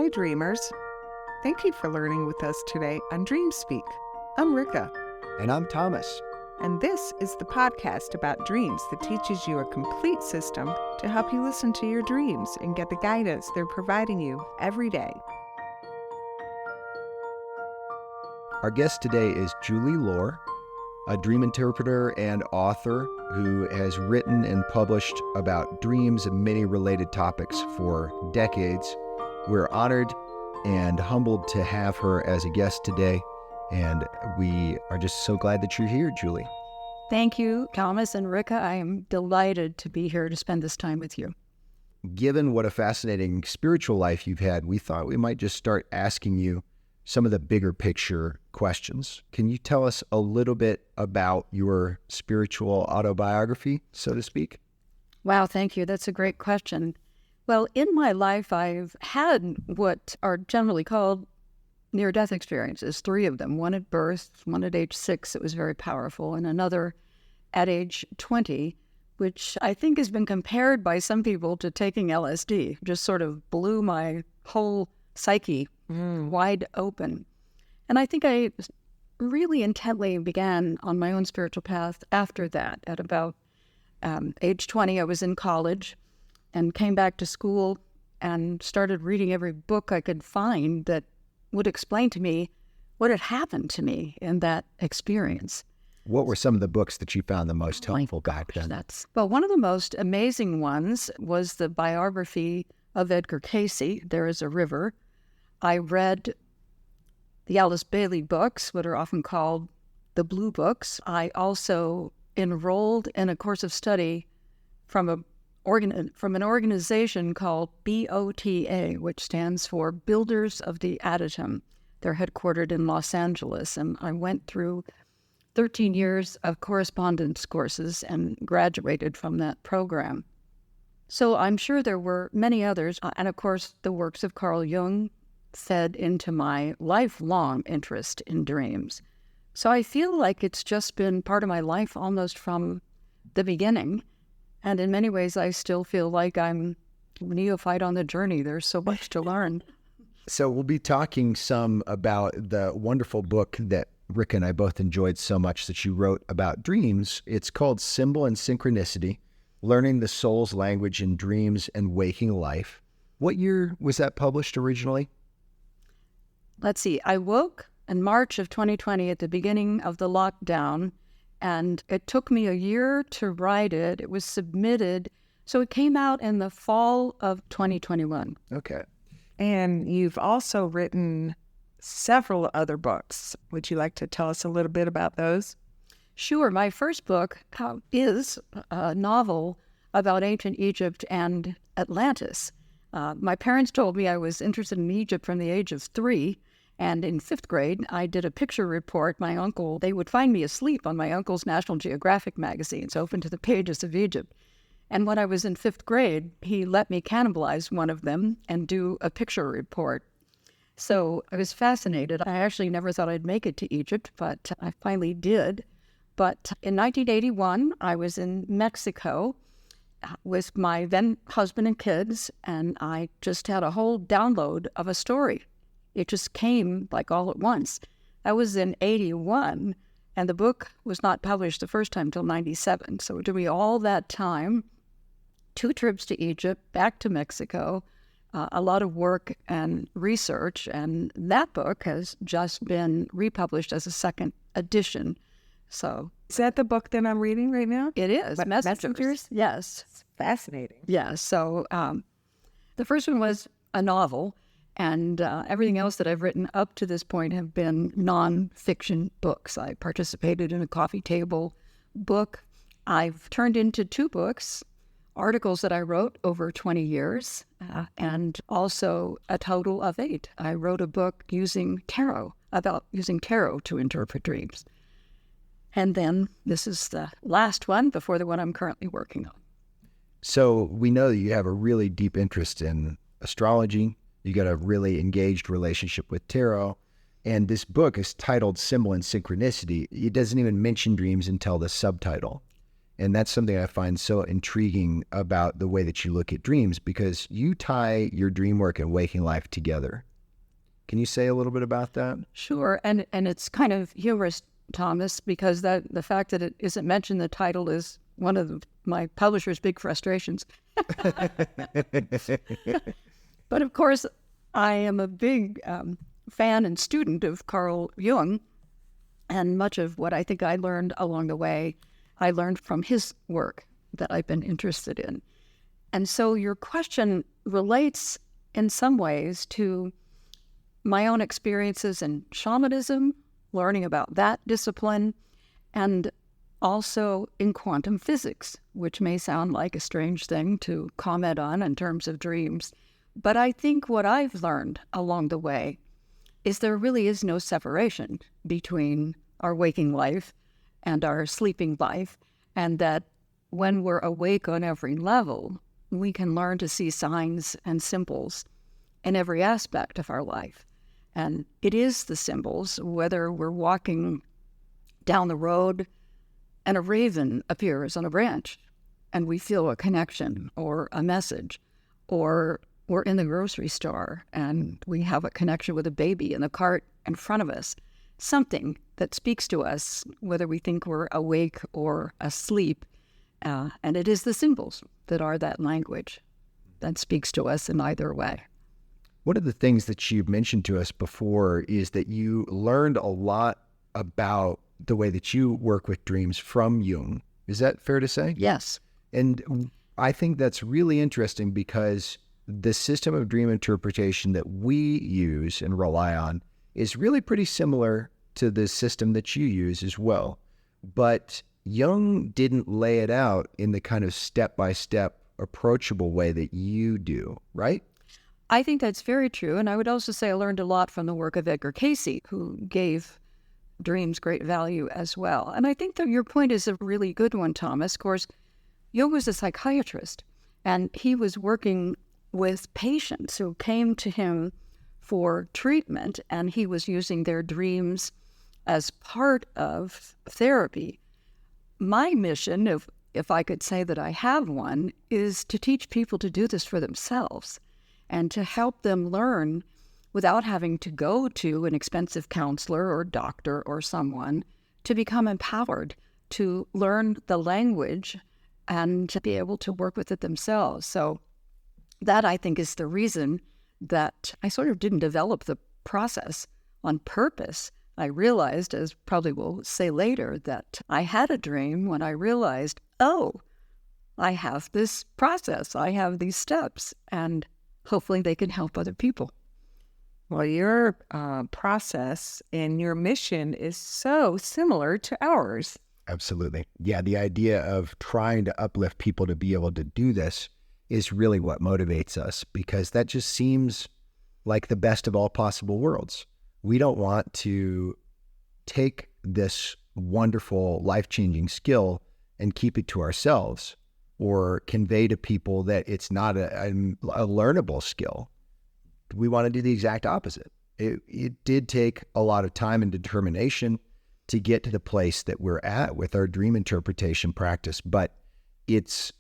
Hi, dreamers. Thank you for learning with us today on DreamSpeak. I'm Rica. And I'm Thomas. And this is the podcast about dreams that teaches you a complete system to help you listen to your dreams and get the guidance they're providing you every day. Our guest today is Julie Loar, a dream interpreter and author who has written and published about dreams and many related topics for decades. We're honored and humbled to have her as a guest today, and we are just so glad that you're here, Julie. Thank you, Thomas and Rica. I am delighted to be here to spend this time with you. Given what a fascinating spiritual life you've had, we thought we might just start asking you some of the bigger picture questions. Can you tell us a little bit about your spiritual autobiography, so to speak? Wow, thank you. That's a great question. Well, in my life, I've had what are generally called near-death experiences, 3 of them, one at birth, one at age 6, it was very powerful, and another at age 20, which I think has been compared by some people to taking LSD, just sort of blew my whole psyche wide open. And I think I really intently began on my own spiritual path after that. At about age 20, I was in college and came back to school and started reading every book I could find that would explain to me what had happened to me in that experience. What were some of the books that you found the most helpful back then? Well, one of the most amazing ones was the biography of Edgar Cayce, There Is a River. I read the Alice Bailey books, what are often called the Blue Books. I also enrolled in a course of study from an organization called BOTA, which stands for Builders of the Adytum. They're headquartered in Los Angeles, and I went through 13 years of correspondence courses and graduated from that program. So I'm sure there were many others, and of course the works of Carl Jung fed into my lifelong interest in dreams. So I feel like it's just been part of my life almost from the beginning. And in many ways, I still feel like I'm neophyte on the journey. There's so much to learn. So we'll be talking some about the wonderful book that Rick and I both enjoyed so much that you wrote about dreams. It's called Symbol and Synchronicity, Learning the Soul's Language in Dreams and Waking Life. What year was that published originally? Let's see. I woke in March of 2020 at the beginning of the lockdown, and it took me a year to write it. It was submitted. So it came out in the fall of 2021. Okay. And you've also written several other books. Would you like to tell us a little bit about those? Sure. My first book is a novel about ancient Egypt and Atlantis. My parents told me I was interested in Egypt from the age of 3. And in 5th grade, I did a picture report. My uncle, they would find me asleep on my uncle's National Geographic magazines, open to the pages of Egypt. And when I was in 5th grade, he let me cannibalize one of them and do a picture report. So I was fascinated. I actually never thought I'd make it to Egypt, but I finally did. But in 1981, I was in Mexico with my then husband and kids, and I just had a whole download of a story. It just came like all at once. That was in 81, and the book was not published the first time till 97. So it took me all that time, 2 trips to Egypt, back to Mexico, a lot of work and research, and that book has just been republished as a 2nd edition. So is that the book that I'm reading right now? It is. Messengers? Yes. It's fascinating. Yeah. So the first one was a novel, and everything else that I've written up to this point have been nonfiction books. I participated in a coffee table book. I've turned into 2 books, articles that I wrote over 20 years, and also a total of 8. I wrote a book about using tarot to interpret dreams. And then this is the last one before the one I'm currently working on. So we know that you have a really deep interest in astrology. You got a really engaged relationship with tarot. And this book is titled Symbol and Synchronicity. It doesn't even mention dreams until the subtitle. And that's something I find so intriguing about the way that you look at dreams, because you tie your dream work and waking life together. Can you say a little bit about that? Sure. And it's kind of humorous, Thomas, because the fact that it isn't mentioned in the title is one of my publisher's big frustrations. But of course, I am a big fan and student of Carl Jung, and much of what I think I learned along the way, I learned from his work that I've been interested in. And so your question relates in some ways to my own experiences in shamanism, learning about that discipline, and also in quantum physics, which may sound like a strange thing to comment on in terms of dreams. But I think what I've learned along the way is there really is no separation between our waking life and our sleeping life, and that when we're awake on every level, we can learn to see signs and symbols in every aspect of our life. And it is the symbols, whether we're walking down the road and a raven appears on a branch and we feel a connection or a message, or we're in the grocery store and we have a connection with a baby in the cart in front of us, something that speaks to us, whether we think we're awake or asleep. And it is the symbols that are that language that speaks to us in either way. One of the things that you've mentioned to us before is that you learned a lot about the way that you work with dreams from Jung. Is that fair to say? Yes. And I think that's really interesting, because the system of dream interpretation that we use and rely on is really pretty similar to the system that you use as well. But Jung didn't lay it out in the kind of step-by-step approachable way that you do, right? I think that's very true. And I would also say I learned a lot from the work of Edgar Cayce, who gave dreams great value as well. And I think that your point is a really good one, Thomas. Of course, Jung was a psychiatrist, and he was working with patients who came to him for treatment, and he was using their dreams as part of therapy. My mission, if I could say that I have one, is to teach people to do this for themselves and to help them learn without having to go to an expensive counselor or doctor or someone, to become empowered to learn the language and to be able to work with it themselves. So that, I think, is the reason that I sort of didn't develop the process on purpose. I realized, as probably we'll say later, that I had a dream when I realized, oh, I have this process, I have these steps, and hopefully they can help other people. Well, your process and your mission is so similar to ours. Absolutely. Yeah, the idea of trying to uplift people to be able to do this is really what motivates us, because that just seems like the best of all possible worlds. We don't want to take this wonderful, life-changing skill and keep it to ourselves, or convey to people that it's not a learnable skill. We want to do the exact opposite. It did take a lot of time and determination to get to the place that we're at with our dream interpretation practice, but it's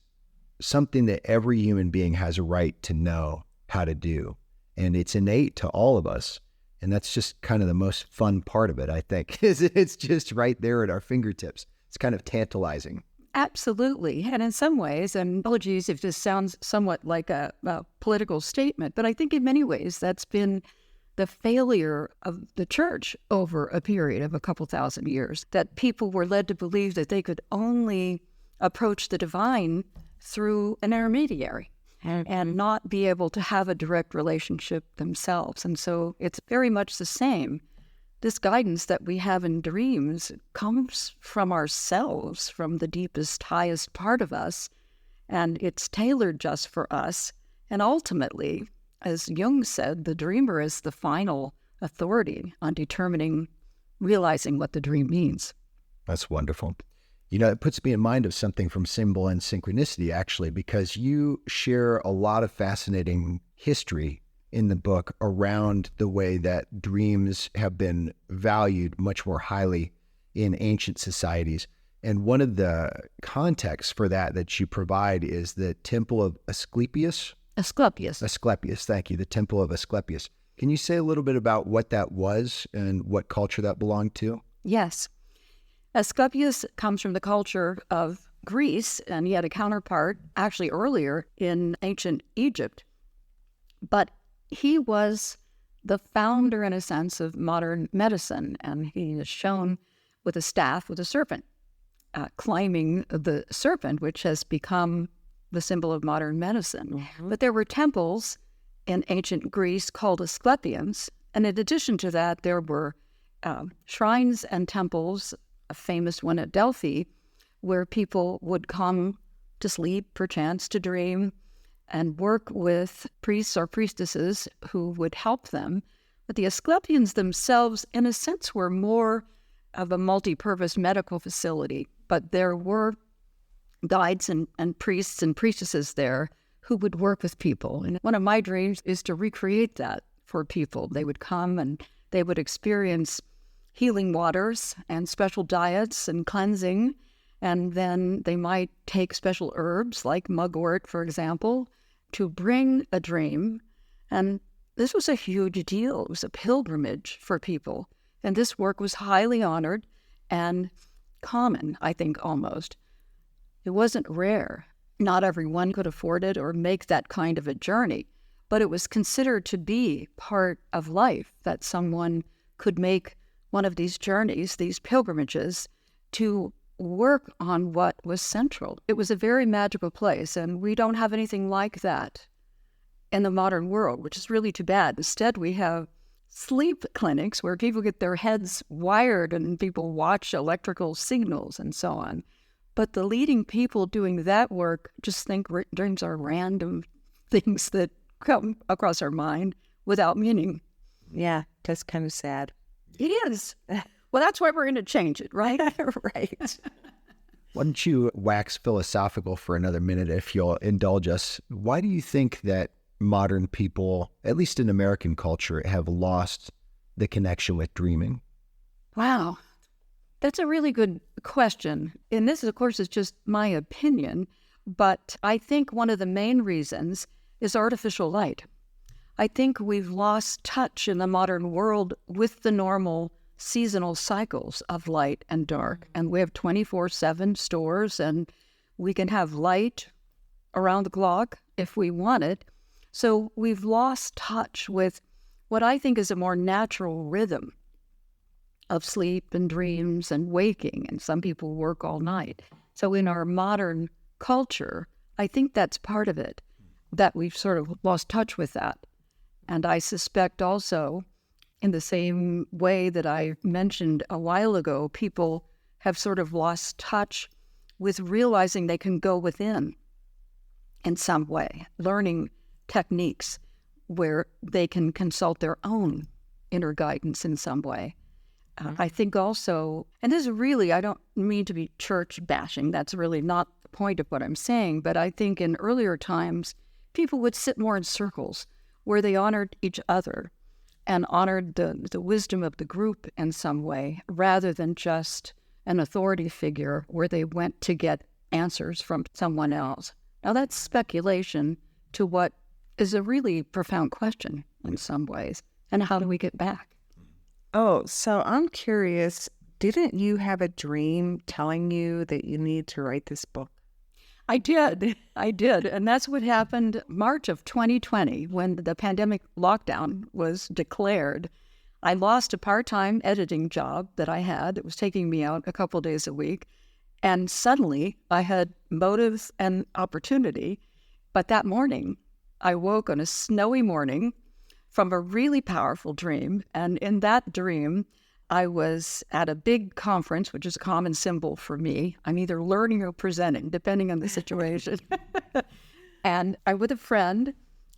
something that every human being has a right to know how to do. And it's innate to all of us. And that's just kind of the most fun part of it, I think, is it's just right there at our fingertips. It's kind of tantalizing. Absolutely. And in some ways, and apologies if this sounds somewhat like a political statement, but I think in many ways that's been the failure of the church over a period of a couple thousand years, that people were led to believe that they could only approach the divine through an intermediary and not be able to have a direct relationship themselves. And so it's very much the same. This guidance that we have in dreams comes from ourselves, from the deepest, highest part of us, and it's tailored just for us. And ultimately, as Jung said, the dreamer is the final authority on realizing what the dream means. That's wonderful. You know, it puts me in mind of something from Symbol and Synchronicity, actually, because you share a lot of fascinating history in the book around the way that dreams have been valued much more highly in ancient societies. And one of the contexts for that you provide is the Temple of Asclepius. Asclepius, thank you. The Temple of Asclepius. Can you say a little bit about what that was and what culture that belonged to? Yes. Asclepius comes from the culture of Greece, and he had a counterpart actually earlier in ancient Egypt. But he was the founder, in a sense, of modern medicine, and he is shown with a staff with a serpent, climbing the serpent, which has become the symbol of modern medicine. Mm-hmm. But there were temples in ancient Greece called Asclepians, and in addition to that, there were shrines and temples, a famous one at Delphi, where people would come to sleep, perchance to dream, and work with priests or priestesses who would help them. But the Asclepians themselves, in a sense, were more of a multi-purpose medical facility. But there were guides and priests and priestesses there who would work with people. And one of my dreams is to recreate that for people. They would come and they would experience healing waters and special diets and cleansing. And then they might take special herbs like mugwort, for example, to bring a dream. And this was a huge deal. It was a pilgrimage for people. And this work was highly honored and common, I think, almost. It wasn't rare. Not everyone could afford it or make that kind of a journey, but it was considered to be part of life that someone could make one of these journeys, these pilgrimages, to work on what was central. It was a very magical place, and we don't have anything like that in the modern world, which is really too bad. Instead, we have sleep clinics where people get their heads wired and people watch electrical signals and so on. But the leading people doing that work just think dreams are random things that come across our mind without meaning. Yeah, that's kind of sad. It is. Well, that's why we're going to change it, right? Right. Why don't you wax philosophical for another minute, if you'll indulge us? Why do you think that modern people, at least in American culture, have lost the connection with dreaming? Wow. That's a really good question. And this, of course, is just my opinion, but I think one of the main reasons is artificial light. I think we've lost touch in the modern world with the normal seasonal cycles of light and dark. And we have 24/7 stores, and we can have light around the clock if we want it. So we've lost touch with what I think is a more natural rhythm of sleep and dreams and waking, and some people work all night. So in our modern culture, I think that's part of it, that we've sort of lost touch with that. And I suspect also, in the same way that I mentioned a while ago, people have sort of lost touch with realizing they can go within in some way, learning techniques where they can consult their own inner guidance in some way. I think also, and this is really, I don't mean to be church bashing, that's really not the point of what I'm saying, but I think in earlier times, people would sit more in circles where they honored each other and honored the wisdom of the group in some way, rather than just an authority figure where they went to get answers from someone else. Now that's speculation to what is a really profound question in some ways. And how do we get back? Oh, so I'm curious, didn't you have a dream telling you that you need to write this book? I did. And that's what happened March of 2020 when the pandemic lockdown was declared. I lost a part-time editing job that I had that was taking me out a couple days a week. And suddenly I had motive and opportunity. But that morning, I woke on a snowy morning from a really powerful dream. And in that dream, I was at a big conference, which is a common symbol for me. I'm either learning or presenting, depending on the situation. And I'm with a friend,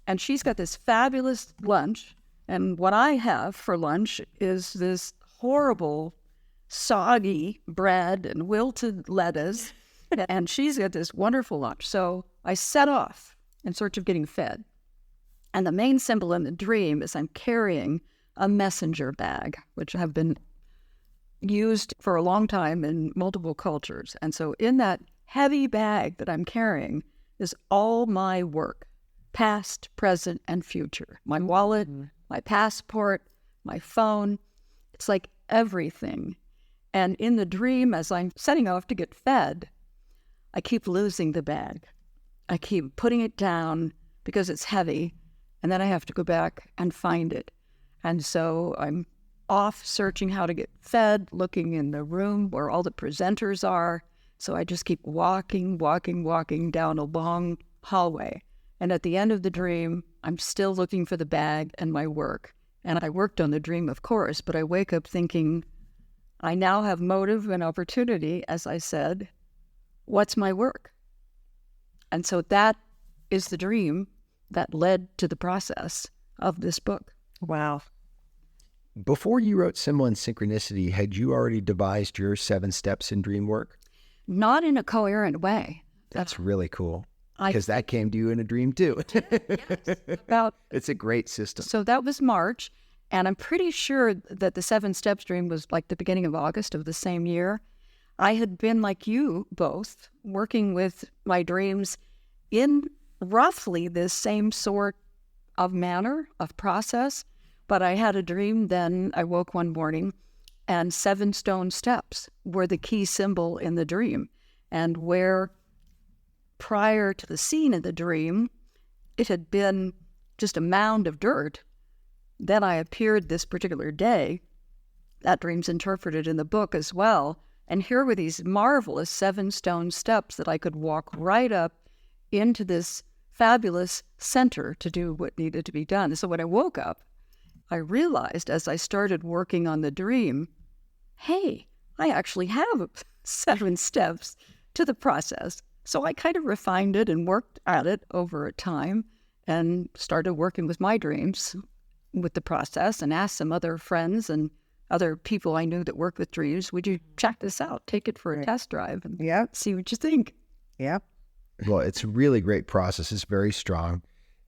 and she's got this fabulous lunch. And what I have for lunch is this horrible, soggy bread and wilted lettuce. And she's got this wonderful lunch. So I set off in search of getting fed. And the main symbol in the dream is I'm carrying a messenger bag, which have been used for a long time in multiple cultures. And so in that heavy bag that I'm carrying is all my work, past, present, and future. My wallet, my passport, my phone. It's like everything. And in the dream, as I'm setting off to get fed, I keep losing the bag. I keep putting it down because it's heavy, and then I have to go back and find it. And so I'm off searching how to get fed, looking in the room where all the presenters are. So I just keep walking down a long hallway. And at the end of the dream, I'm still looking for the bag and my work. And I worked on the dream, of course, but I wake up thinking, I now have motive and opportunity, as I said. What's my work? And so that is the dream that led to the process of this book. Wow. Before you wrote Symbol and Synchronicity, had you already devised your 7 steps in dream work? Not in a coherent way. That's really cool. Because that came to you in a dream too. Yes. It's a great system. So that was March, and I'm pretty sure that the 7 steps dream was like the beginning of August of the same year. I had been, like you both, working with my dreams in roughly this same sort of manner, of process, but I had a dream then. I woke one morning, and 7 stone steps were the key symbol in the dream. And where prior to the scene in the dream, it had been just a mound of dirt, then I appeared this particular day. That dream's interpreted in the book as well. And here were these marvelous 7 stone steps that I could walk right up into this fabulous center to do what needed to be done. So when I woke up, I realized as I started working on the dream, hey, I actually have 7 steps to the process. So I kind of refined it and worked at it over a time and started working with my dreams with the process and asked some other friends and other people I knew that worked with dreams, would you check this out? Take it for a test drive and see what you think. Yeah. Well, it's a really great process. It's very strong.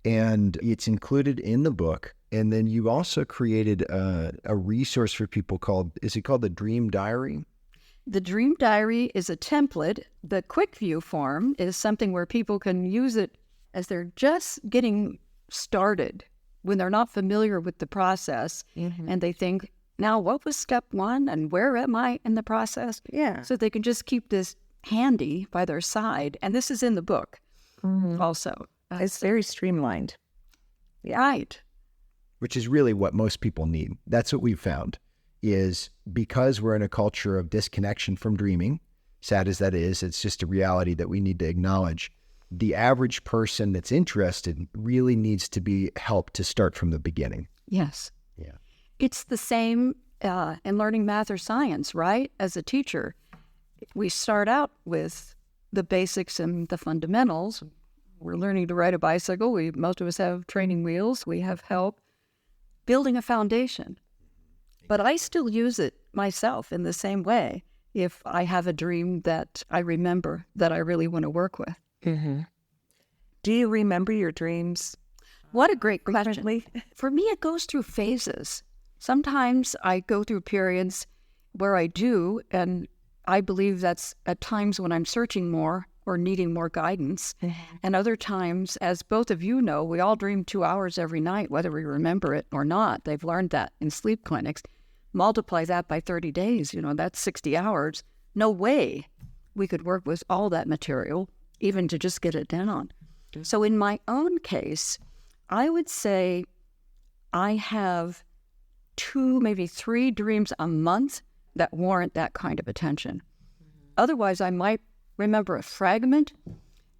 And it's included in the book. And then you also created a resource for people called, is it called the Dream Diary? The Dream Diary is a template. The quick view form is something where people can use it as they're just getting started, when they're not familiar with the process, and they think, now what was step 1 and where am I in the process? Yeah. So they can just keep this handy by their side. And this is in the book also. It's very streamlined. Right. Which is really what most people need. That's what we've found, is because we're in a culture of disconnection from dreaming, sad as that is, it's just a reality that we need to acknowledge. The average person that's interested really needs to be helped to start from the beginning. Yes. Yeah. It's the same in learning math or science, right? As a teacher, we start out with the basics and the fundamentals. We're learning to ride a bicycle. Most of us have training wheels. We have help building a foundation. But I still use it myself in the same way if I have a dream that I remember that I really want to work with. Do you remember your dreams? What a great question. For me, it goes through phases. Sometimes I go through periods where I do, and I believe that's at times when I'm searching more or needing more guidance. And other times, as both of you know, we all dream 2 hours every night, whether we remember it or not. They've learned that in sleep clinics. Multiply that by 30 days, that's 60 hours. No way we could work with all that material, even to just get it down. So in my own case, I would say I have 2, maybe 3 dreams a month that warrant that kind of attention. Otherwise, I might remember a fragment,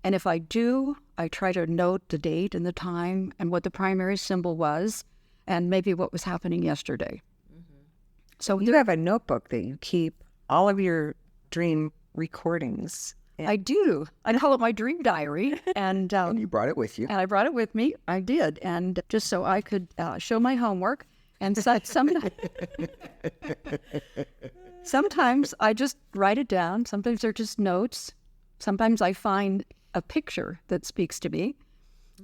and if I do, I try to note the date and the time and what the primary symbol was and maybe what was happening yesterday. So you have a notebook that you keep all of your dream recordings. I do. I call it my dream diary. And you brought it with you. And I brought it with me. I did. And just so I could show my homework. And sometimes I just write it down. Sometimes they're just notes. Sometimes I find a picture that speaks to me.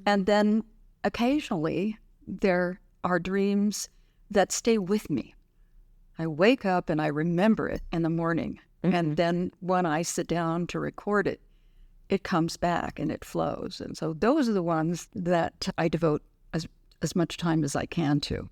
And then occasionally there are dreams that stay with me. I wake up and I remember it in the morning. And then when I sit down to record it, it comes back and it flows. And so those are the ones that I devote as much time as I can to.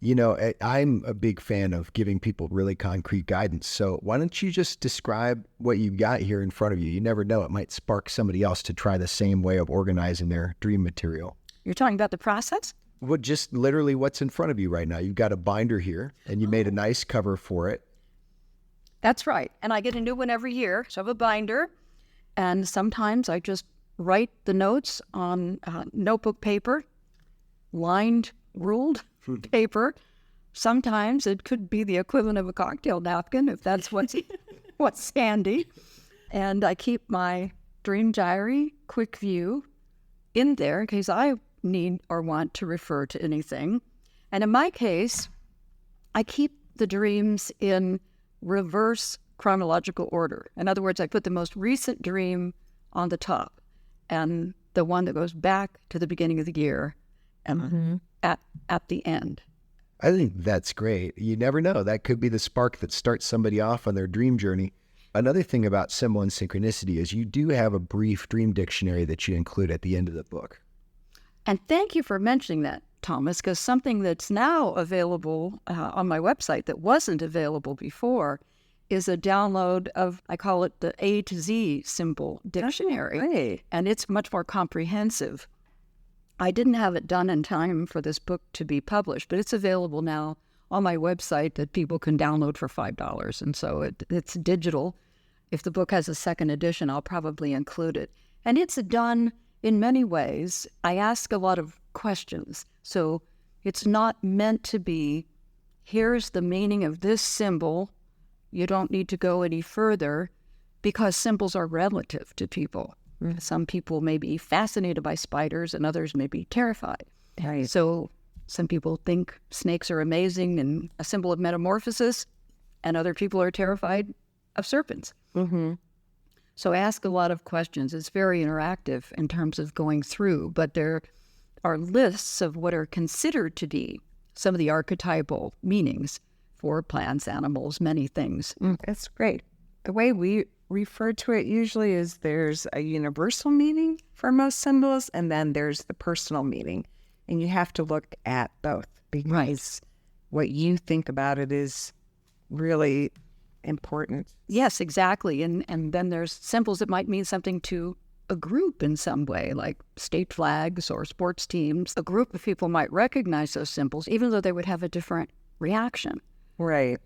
You know, I'm a big fan of giving people really concrete guidance. So why don't you just describe what you've got here in front of you? You never know. It might spark somebody else to try the same way of organizing their dream material. You're talking about the process? Well, just literally what's in front of you right now. You've got a binder here, and you made a nice cover for it. That's right. And I get a new one every year. So I have a binder, and sometimes I just write the notes on notebook paper, lined, ruled paper. Sometimes it could be the equivalent of a cocktail napkin, if that's what's handy. And I keep my dream diary, quick view, in there in case I need or want to refer to anything. And in my case, I keep the dreams in reverse chronological order. In other words, I put the most recent dream on the top and the one that goes back to the beginning of the year and at the end. I think that's great. You never know. That could be the spark that starts somebody off on their dream journey. Another thing about symbol and synchronicity is you do have a brief dream dictionary that you include at the end of the book. And thank you for mentioning that, Thomas, because something that's now available on my website that wasn't available before is a download of, I call it the A to Z symbol dictionary. And it's much more comprehensive. I didn't have it done in time for this book to be published, but it's available now on my website that people can download for $5. And so it's digital. If the book has a second edition, I'll probably include it. And it's done in many ways. I ask a lot of questions. So it's not meant to be, here's the meaning of this symbol. You don't need to go any further, because symbols are relative to people. Some people may be fascinated by spiders and others may be terrified. Right. So some people think snakes are amazing and a symbol of metamorphosis, and other people are terrified of serpents. So I ask a lot of questions. It's very interactive in terms of going through, but there are lists of what are considered to be some of the archetypal meanings for plants, animals, many things. That's great. The way we refer to it usually is there's a universal meaning for most symbols, and then there's the personal meaning. And you have to look at both, because what you think about it is really important. Yes, exactly. And then there's symbols that might mean something to a group in some way, like state flags or sports teams. A group of people might recognize those symbols, even though they would have a different reaction. Right.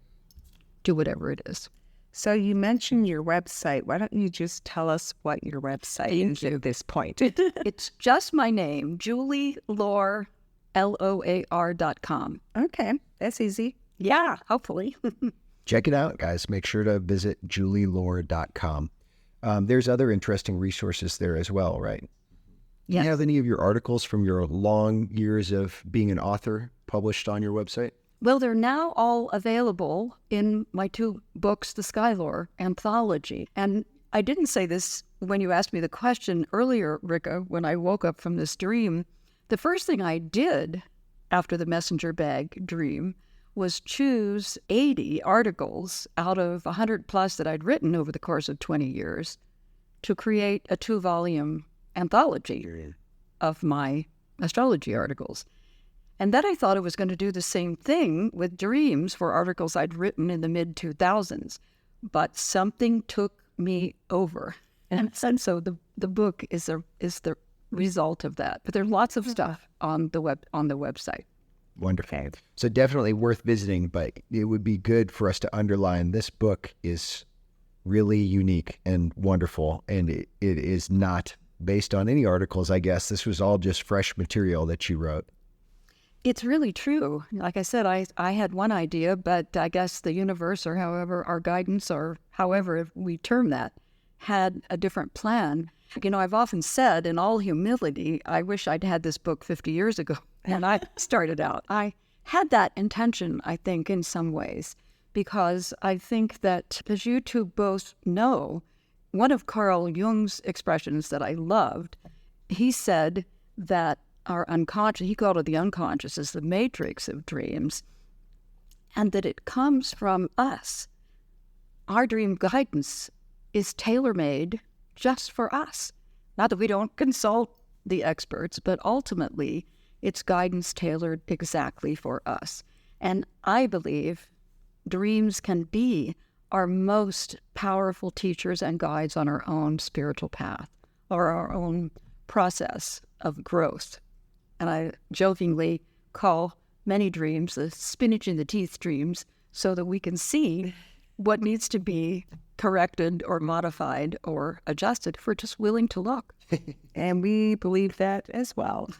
To whatever it is. So you mentioned your website. Why don't you just tell us what your website is at this point? It's just my name, Julie Loar, LOAR.com. Okay, that's easy. Yeah, hopefully. Check it out, guys. Make sure to visit julielore.com. There's other interesting resources there as well, right? Yes. Do you have any of your articles from your long years of being an author published on your website? Well, they're now all available in my two books, the Skylore anthology. And I didn't say this when you asked me the question earlier, Rica, when I woke up from this dream. The first thing I did after the messenger bag dream was choose 80 articles out of 100 plus that I'd written over the course of 20 years to create a 2-volume anthology of my astrology articles. And then I thought I was going to do the same thing with dreams for articles I'd written in the mid-2000s. But something took me over. And so the book is the result of that. But there's lots of stuff on the website. Wonderful. Okay. So definitely worth visiting, but it would be good for us to underline this book is really unique and wonderful, and it is not based on any articles, I guess. This was all just fresh material that you wrote. It's really true. Like I said, I had one idea, but I guess the universe, or however our guidance, or however we term that, had a different plan. You know, I've often said, in all humility, I wish I'd had this book 50 years ago when I started out. I had that intention, I think, in some ways, because I think that, as you two both know, one of Carl Jung's expressions that I loved, he said that our unconscious, he called it the unconscious, is the matrix of dreams. and that it comes from us. Our dream guidance is tailor-made just for us. Not that we don't consult the experts, but ultimately it's guidance tailored exactly for us. And I believe dreams can be our most powerful teachers and guides on our own spiritual path or our own process of growth. And I jokingly call many dreams the spinach in the teeth dreams, so that we can see what needs to be corrected or modified or adjusted if we're just willing to look. And we believe that as well.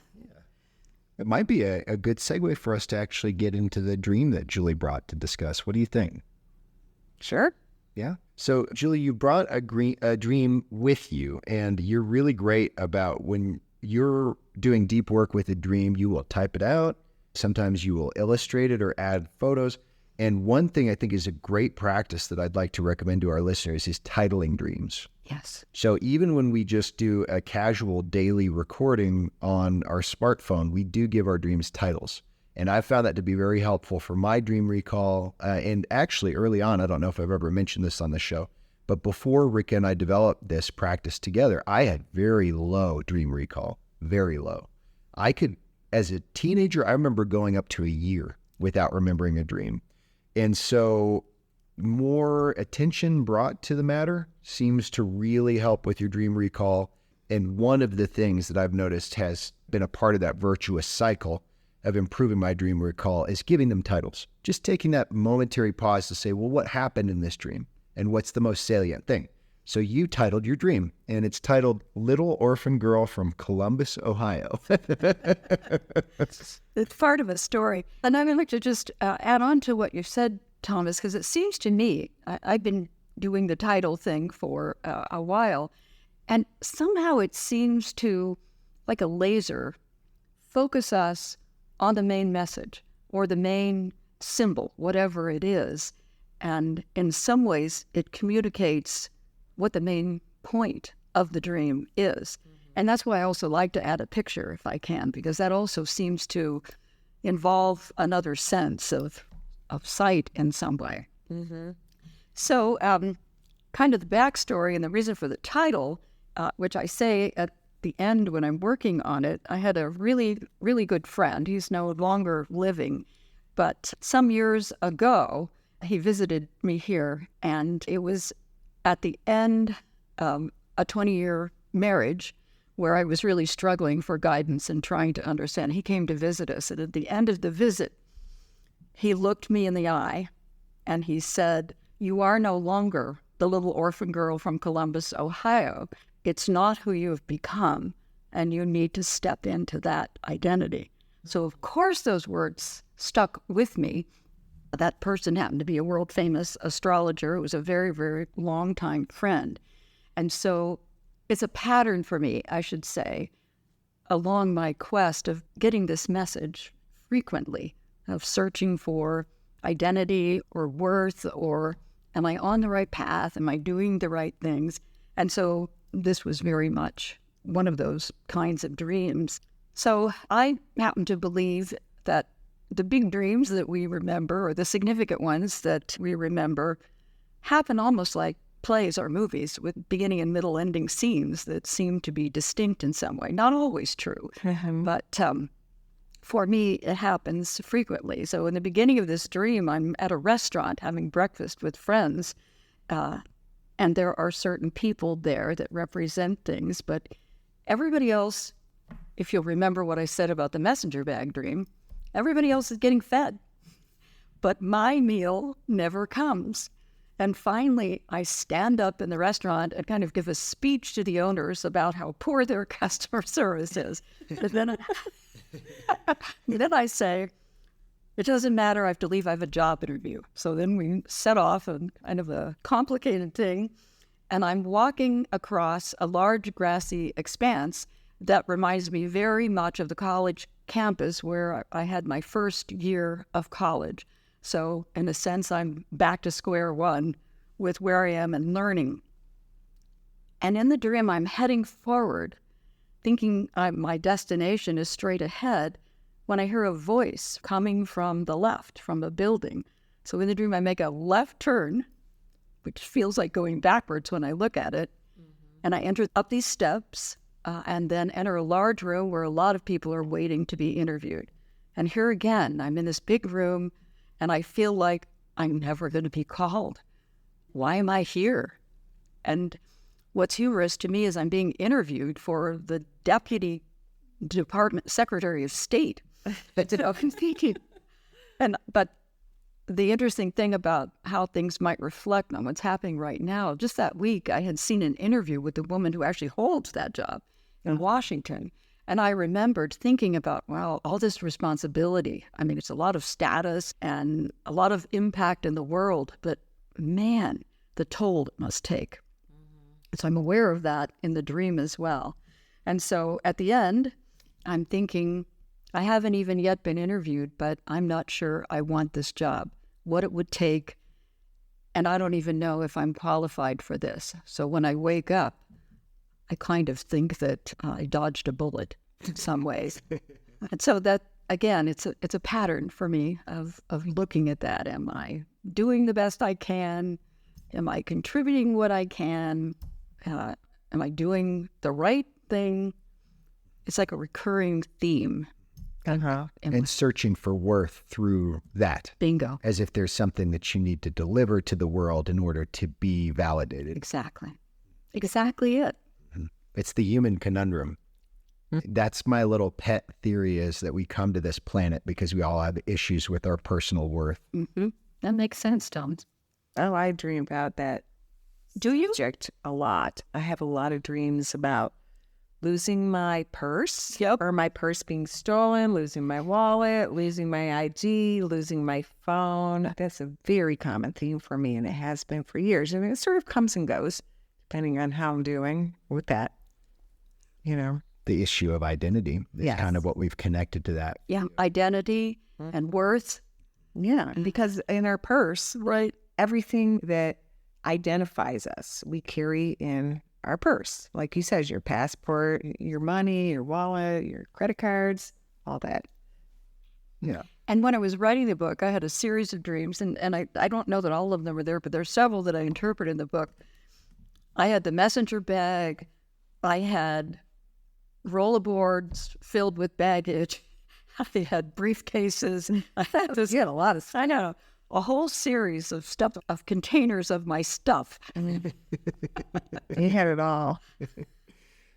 It might be a good segue for us to actually get into the dream that Julie brought to discuss. What do you think? Sure. Yeah. So, Julie, you brought a dream with you, and you're really great about when you're doing deep work with a dream, you will type it out. Sometimes you will illustrate it or add photos. And one thing I think is a great practice that I'd like to recommend to our listeners is titling dreams. Yes. So even when we just do a casual daily recording on our smartphone, we do give our dreams titles. And I found that to be very helpful for my dream recall. And actually early on, I don't know if I've ever mentioned this on the show, but before Rica and I developed this practice together, I had very low dream recall, very low. I could, as a teenager, I remember going up to a year without remembering a dream. And so more attention brought to the matter seems to really help with your dream recall. And one of the things that I've noticed has been a part of that virtuous cycle of improving my dream recall is giving them titles. Just taking that momentary pause to say, well, what happened in this dream? And what's the most salient thing? So you titled your dream, and it's titled Little Orphan Girl from Columbus, Ohio. It's part of a story. And I would like to just add on to what you said, Thomas, because it seems to me, I've been doing the title thing for a while, and somehow it seems to, like a laser, focus us on the main message or the main symbol, whatever it is. And in some ways, it communicates what the main point of the dream is. And that's why I also like to add a picture if I can, because that also seems to involve another sense of sight in some way. So kind of the backstory and the reason for the title, which I say at the end when I'm working on it, I had a really, really good friend. He's no longer living, but some years ago, he visited me here, and it was at the end of a 20-year marriage where I was really struggling for guidance and trying to understand. He came to visit us, and at the end of the visit, he looked me in the eye, and he said, "You are no longer the little orphan girl from Columbus, Ohio. It's not who you have become, and you need to step into that identity." So, of course, those words stuck with me. That person happened to be a world-famous astrologer. It was a very, very long-time friend. And so it's a pattern for me, I should say, along my quest of getting this message frequently, of searching for identity or worth, or am I on the right path? Am I doing the right things? And so this was very much one of those kinds of dreams. So I happen to believe that the big dreams that we remember, or the significant ones that we remember, happen almost like plays or movies with beginning and middle ending scenes that seem to be distinct in some way. Not always true, but for me, it happens frequently. So in the beginning of this dream, I'm at a restaurant having breakfast with friends, and there are certain people there that represent things, but everybody else, if you'll remember what I said about the messenger bag dream, everybody else is getting fed, but my meal never comes. And finally, I stand up in the restaurant and kind of give a speech to the owners about how poor their customer service is. And then I say, it doesn't matter, I have to leave, I have a job interview. So then we set off on kind of a complicated thing, and I'm walking across a large grassy expanse that reminds me very much of the college campus where I had my first year of college. So in a sense, I'm back to square one with where I am and learning. And in the dream, I'm heading forward, thinking my destination is straight ahead, when I hear a voice coming from the left, from a building. So in the dream, I make a left turn, which feels like going backwards when I look at it. And I enter up these steps and then enter a large room where a lot of people are waiting to be interviewed. And here again, I'm in this big room and I feel like I'm never going to be called. Why am I here? And what's humorous to me is I'm being interviewed for the Deputy Department Secretary of State. But the interesting thing about how things might reflect on what's happening right now, just that week, I had seen an interview with the woman who actually holds that job in Washington. And I remembered thinking about, wow, all this responsibility. I mean, it's a lot of status and a lot of impact in the world, but man, the toll it must take. So I'm aware of that in the dream as well. And so at the end, I'm thinking, I haven't even yet been interviewed, but I'm not sure I want this job, what it would take, and I don't even know if I'm qualified for this. So when I wake up, I kind of think that I dodged a bullet in some ways. And so that, again, it's a pattern for me of looking at that. Am I doing the best I can? Am I contributing what I can? Am I doing the right thing? It's like a recurring theme. And searching for worth through that. Bingo. As if there's something that you need to deliver to the world in order to be validated. Exactly it. It's the human conundrum. That's my little pet theory, is that we come to this planet because we all have issues with our personal worth. That makes sense, Tom. Oh, I dream about that. Do you? Subject a lot. I have a lot of dreams about losing my purse, or my purse being stolen, losing my wallet, losing my ID, losing my phone. That's a very common theme for me, and it has been for years. And it sort of comes and goes, depending on how I'm doing with that, you know. The issue of identity is kind of what we've connected to that. Yeah, identity and worth. Yeah, because in our purse, right, everything that identifies us, we carry in our purse. Like you said, your passport, your money, your wallet, your credit cards, all that. Yeah. And when I was writing the book, I had a series of dreams, and I don't know that all of them were there, but there's several that I interpret in the book. I had the messenger bag. I had rollerboards filled with baggage. I had briefcases. I had this, You had a lot of stuff. I know, a whole series of stuff, of containers of my stuff. You had it all.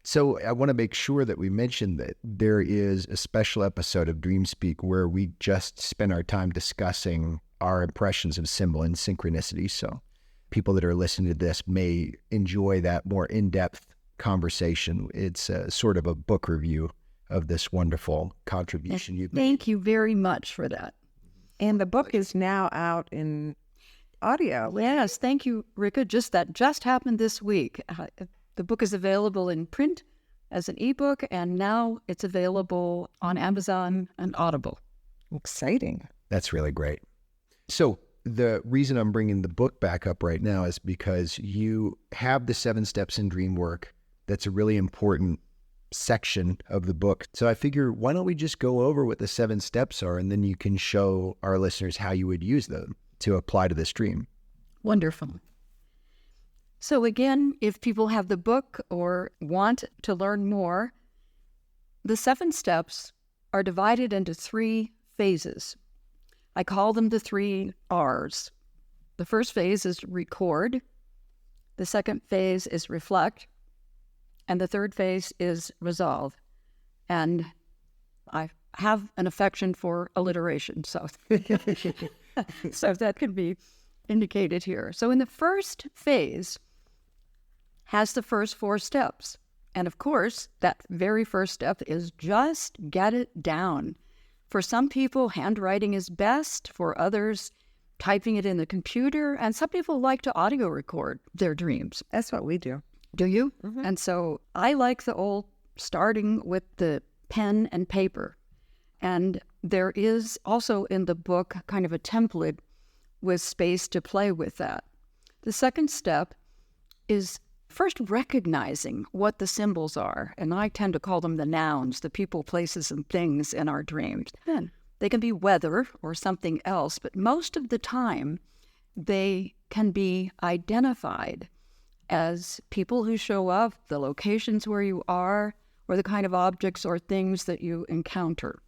So I want to make sure that we mention that there is a special episode of DreamSpeak where we just spend our time discussing our impressions of symbol and synchronicity. So people that are listening to this may enjoy that more in-depth conversation. It's sort of a book review of this wonderful contribution you've made. Thank you very much for that. And the book is now out in audio. Yes, thank you, Rica. That just happened this week. The book is available in print as an ebook, and now it's available on Amazon and Audible. Exciting. That's really great. So the reason I'm bringing the book back up right now is because you have the 7 steps in dream work. That's a really important section of the book. So I figure, why don't we just go over what the 7 steps are, and then you can show our listeners how you would use them to apply to this dream. Wonderful. So again, if people have the book or want to learn more, the 7 steps are divided into 3 phases. I call them the 3 R's. The first phase is record. The second phase is reflect. And the third phase is resolve. And I have an affection for alliteration, so that can be indicated here. So in the first phase has the first 4 steps. And of course, that very first step is just get it down. For some people, handwriting is best. For others, typing it in the computer. And some people like to audio record their dreams. That's what we do. Do you? Mm-hmm. And so I like the old starting with the pen and paper. And there is also in the book kind of a template with space to play with that. The second step is first recognizing what the symbols are. And I tend to call them the nouns, the people, places, and things in our dreams. Then They can be weather or something else, but most of the time they can be identified as people who show up, the locations where you are, or the kind of objects or things that you encounter.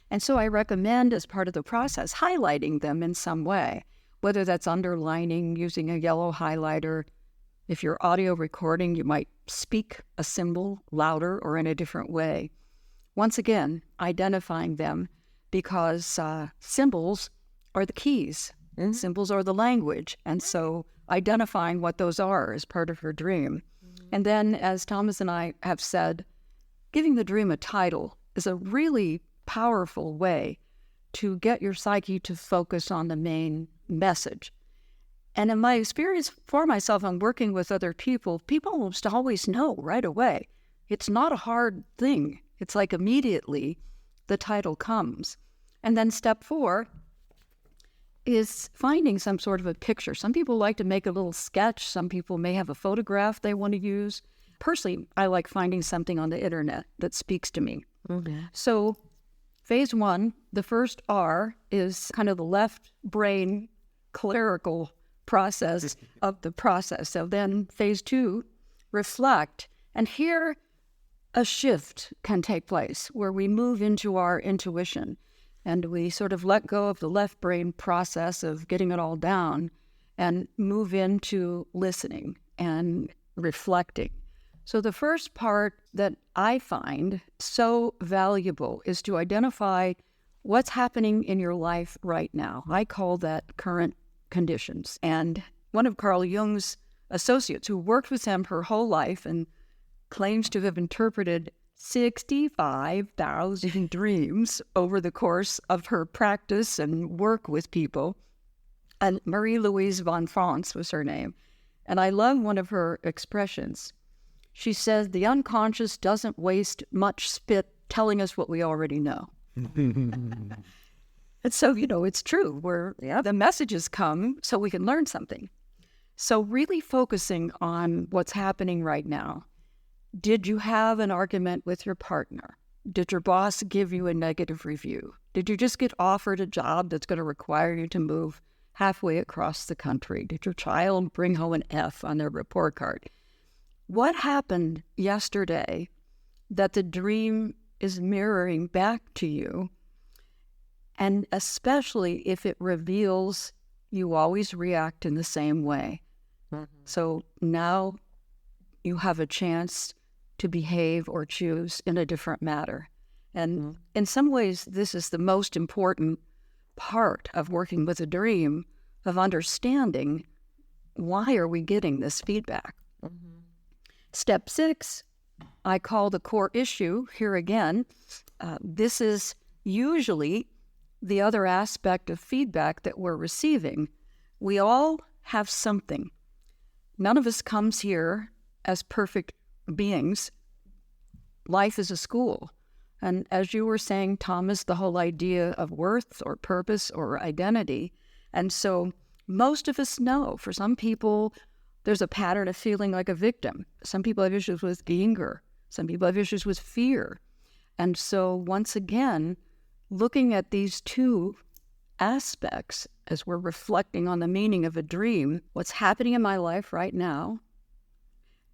And so I recommend, as part of the process, highlighting them in some way, whether that's underlining, using a yellow highlighter. If you're audio recording, you might speak a symbol louder or in a different way. Once again, identifying them, because symbols are the keys. Mm-hmm. Symbols are the language. And so identifying what those are is part of her dream. Mm-hmm. And then, as Thomas and I have said, giving the dream a title is a really powerful way to get your psyche to focus on the main message. And in my experience for myself, I'm working with other people almost always know right away. It's not a hard thing. It's like immediately the title comes. And then step 4 is finding some sort of a picture. Some people like to make a little sketch. Some people may have a photograph they want to use. Personally, I like finding something on the internet that speaks to me. Mm-hmm. So phase 1, the first R, is kind of the left brain clerical process of the process. So then phase 2, reflect. And here a shift can take place where we move into our intuition and we sort of let go of the left brain process of getting it all down and move into listening and reflecting. So the first part that I find so valuable is to identify what's happening in your life right now. I call that current conditions. And one of Carl Jung's associates, who worked with him her whole life and claims to have interpreted 65,000 dreams over the course of her practice and work with people. And Marie-Louise von Franz was her name. And I love one of her expressions. She says, the unconscious doesn't waste much spit telling us what we already know. And so, it's true. The messages come so we can learn something. So really focusing on what's happening right now. Did you have an argument with your partner? Did your boss give you a negative review? Did you just get offered a job that's going to require you to move halfway across the country? Did your child bring home an F on their report card? What happened yesterday that the dream is mirroring back to you? And especially if it reveals you always react in the same way. Mm-hmm. So now you have a chance to behave or choose in a different manner. And in some ways, this is the most important part of working with a dream, of understanding why are we getting this feedback. Mm-hmm. Step 6, I call the core issue. Here again, this is usually the other aspect of feedback that we're receiving. We all have something. None of us comes here as perfect beings. Life is a school. And as you were saying, Thomas, the whole idea of worth or purpose or identity. And so most of us know, for some people, there's a pattern of feeling like a victim. Some people have issues with anger. Some people have issues with fear. And so once again, looking at these two aspects as we're reflecting on the meaning of a dream, what's happening in my life right now,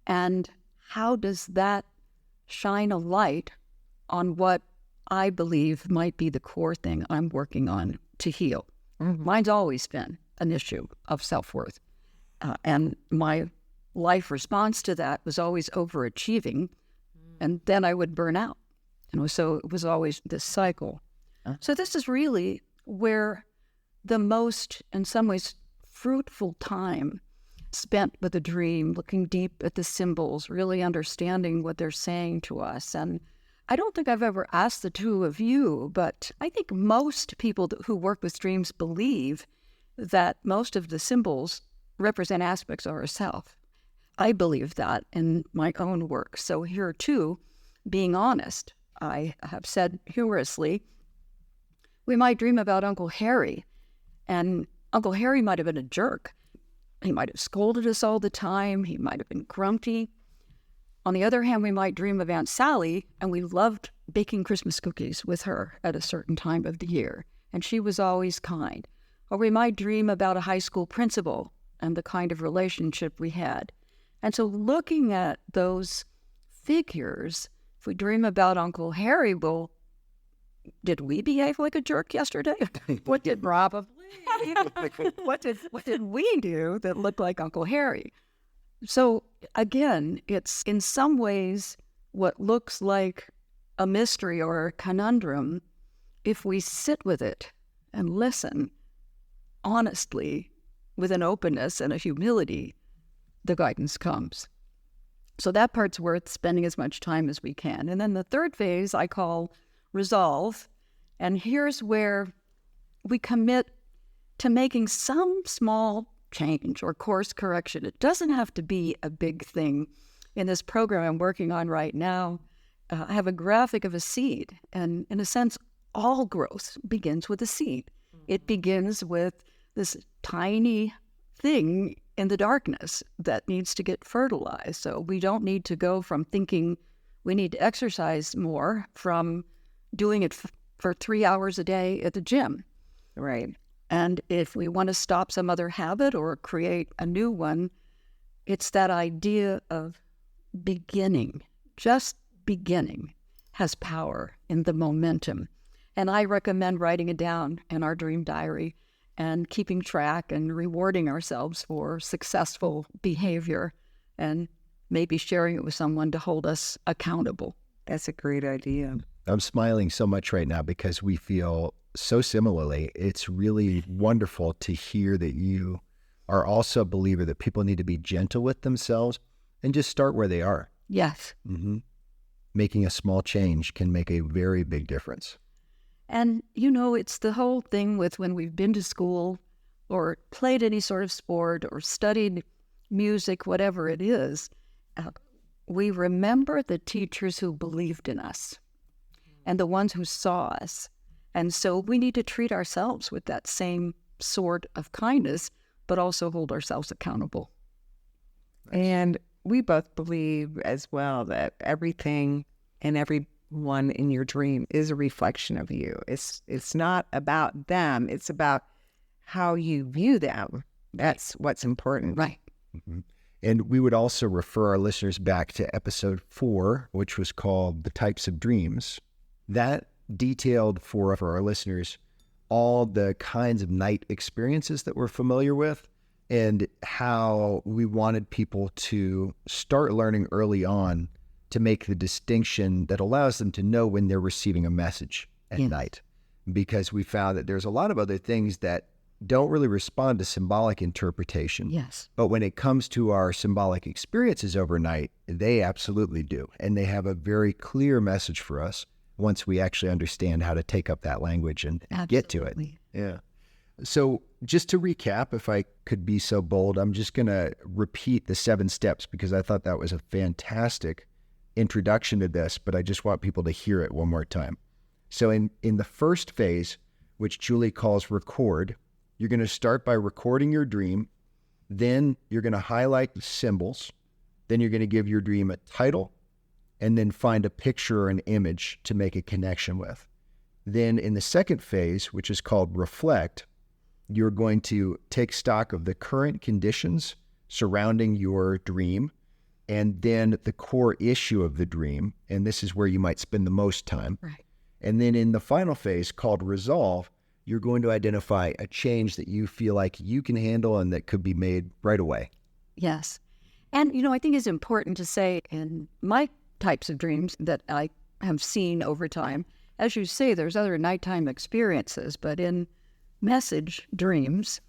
and how does that shine a light on what I believe might be the core thing I'm working on to heal. Mm-hmm. Mine's always been an issue of self-worth. And my life response to that was always overachieving, and then I would burn out. So it was always this cycle. So this is really where the most, in some ways, fruitful time spent with a dream, looking deep at the symbols, really understanding what they're saying to us. And I don't think I've ever asked the two of you, but I think most people who work with dreams believe that most of the symbols represent aspects of ourself. I believe that in my own work. So here too, being honest, I have said humorously, we might dream about Uncle Harry, and Uncle Harry might have been a jerk. He might have scolded us all the time. He might have been grumpy. On the other hand, we might dream of Aunt Sally, and we loved baking Christmas cookies with her at a certain time of the year, and she was always kind. Or we might dream about a high school principal and the kind of relationship we had. And so looking at those figures, if we dream about Uncle Harry, well, did we behave like a jerk yesterday? What did probably? What did we do that looked like Uncle Harry? So again, it's in some ways what looks like a mystery or a conundrum. If we sit with it and listen honestly, with an openness and a humility, the guidance comes. So that part's worth spending as much time as we can. And then the third phase I call resolve. And here's where we commit to making some small change or course correction. It doesn't have to be a big thing. In this program I'm working on right now, I have a graphic of a seed. And in a sense, all growth begins with a seed. It begins with this tiny thing in the darkness that needs to get fertilized. So we don't need to go from thinking we need to exercise more from doing it for 3 hours a day at the gym. Right. And if we want to stop some other habit or create a new one, it's that idea of beginning. Just beginning has power in the momentum. And I recommend writing it down in our dream diary and keeping track and rewarding ourselves for successful behavior and maybe sharing it with someone to hold us accountable. That's a great idea. I'm smiling so much right now because we feel so similarly. It's really wonderful to hear that you are also a believer that people need to be gentle with themselves and just start where they are. Yes. Mm-hmm. Making a small change can make a very big difference. And, you know, it's the whole thing with when we've been to school or played any sort of sport or studied music, whatever it is, we remember the teachers who believed in us and the ones who saw us. And so we need to treat ourselves with that same sort of kindness, but also hold ourselves accountable. And we both believe as well that everything and everyone in your dream is a reflection of you. It's not about them. It's about how you view them. That's what's important. Right. Mm-hmm. And we would also refer our listeners back to episode 4, which was called The Types of Dreams. That detailed for our listeners all the kinds of night experiences that we're familiar with and how we wanted people to start learning early on to make the distinction that allows them to know when they're receiving a message at night. Because we found that there's a lot of other things that don't really respond to symbolic interpretation. Yes. But when it comes to our symbolic experiences overnight, they absolutely do. And they have a very clear message for us once we actually understand how to take up that language and get to it. Yeah. So just to recap, if I could be so bold, I'm just going to repeat the 7 steps because I thought that was a fantastic introduction to this, but I just want people to hear it one more time. So in the first phase, which Julie calls record, you're going to start by recording your dream. Then you're going to highlight the symbols. Then you're going to give your dream a title and then find a picture or an image to make a connection with. Then in the second phase, which is called reflect, you're going to take stock of the current conditions surrounding your dream and then the core issue of the dream. And this is where you might spend the most time. Right. And then in the final phase called resolve, you're going to identify a change that you feel like you can handle and that could be made right away. Yes. And, you know, I think it's important to say in my types of dreams that I have seen over time, as you say, there's other nighttime experiences, but in message dreams,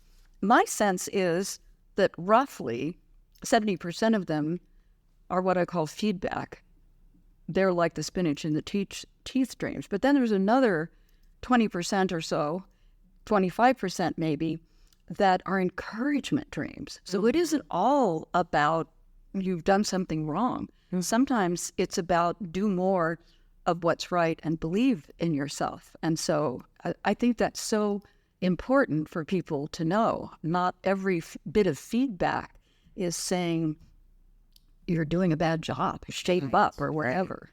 my sense is that roughly 70% of them are what I call feedback. They're like the spinach in the teeth dreams. But then there's another 20% or so, 25% maybe, that are encouragement dreams. So it isn't all about you've done something wrong. And sometimes it's about do more of what's right and believe in yourself. And so I think that's so important for people to know. Not every bit of feedback is saying you're doing a bad job, shape up or wherever.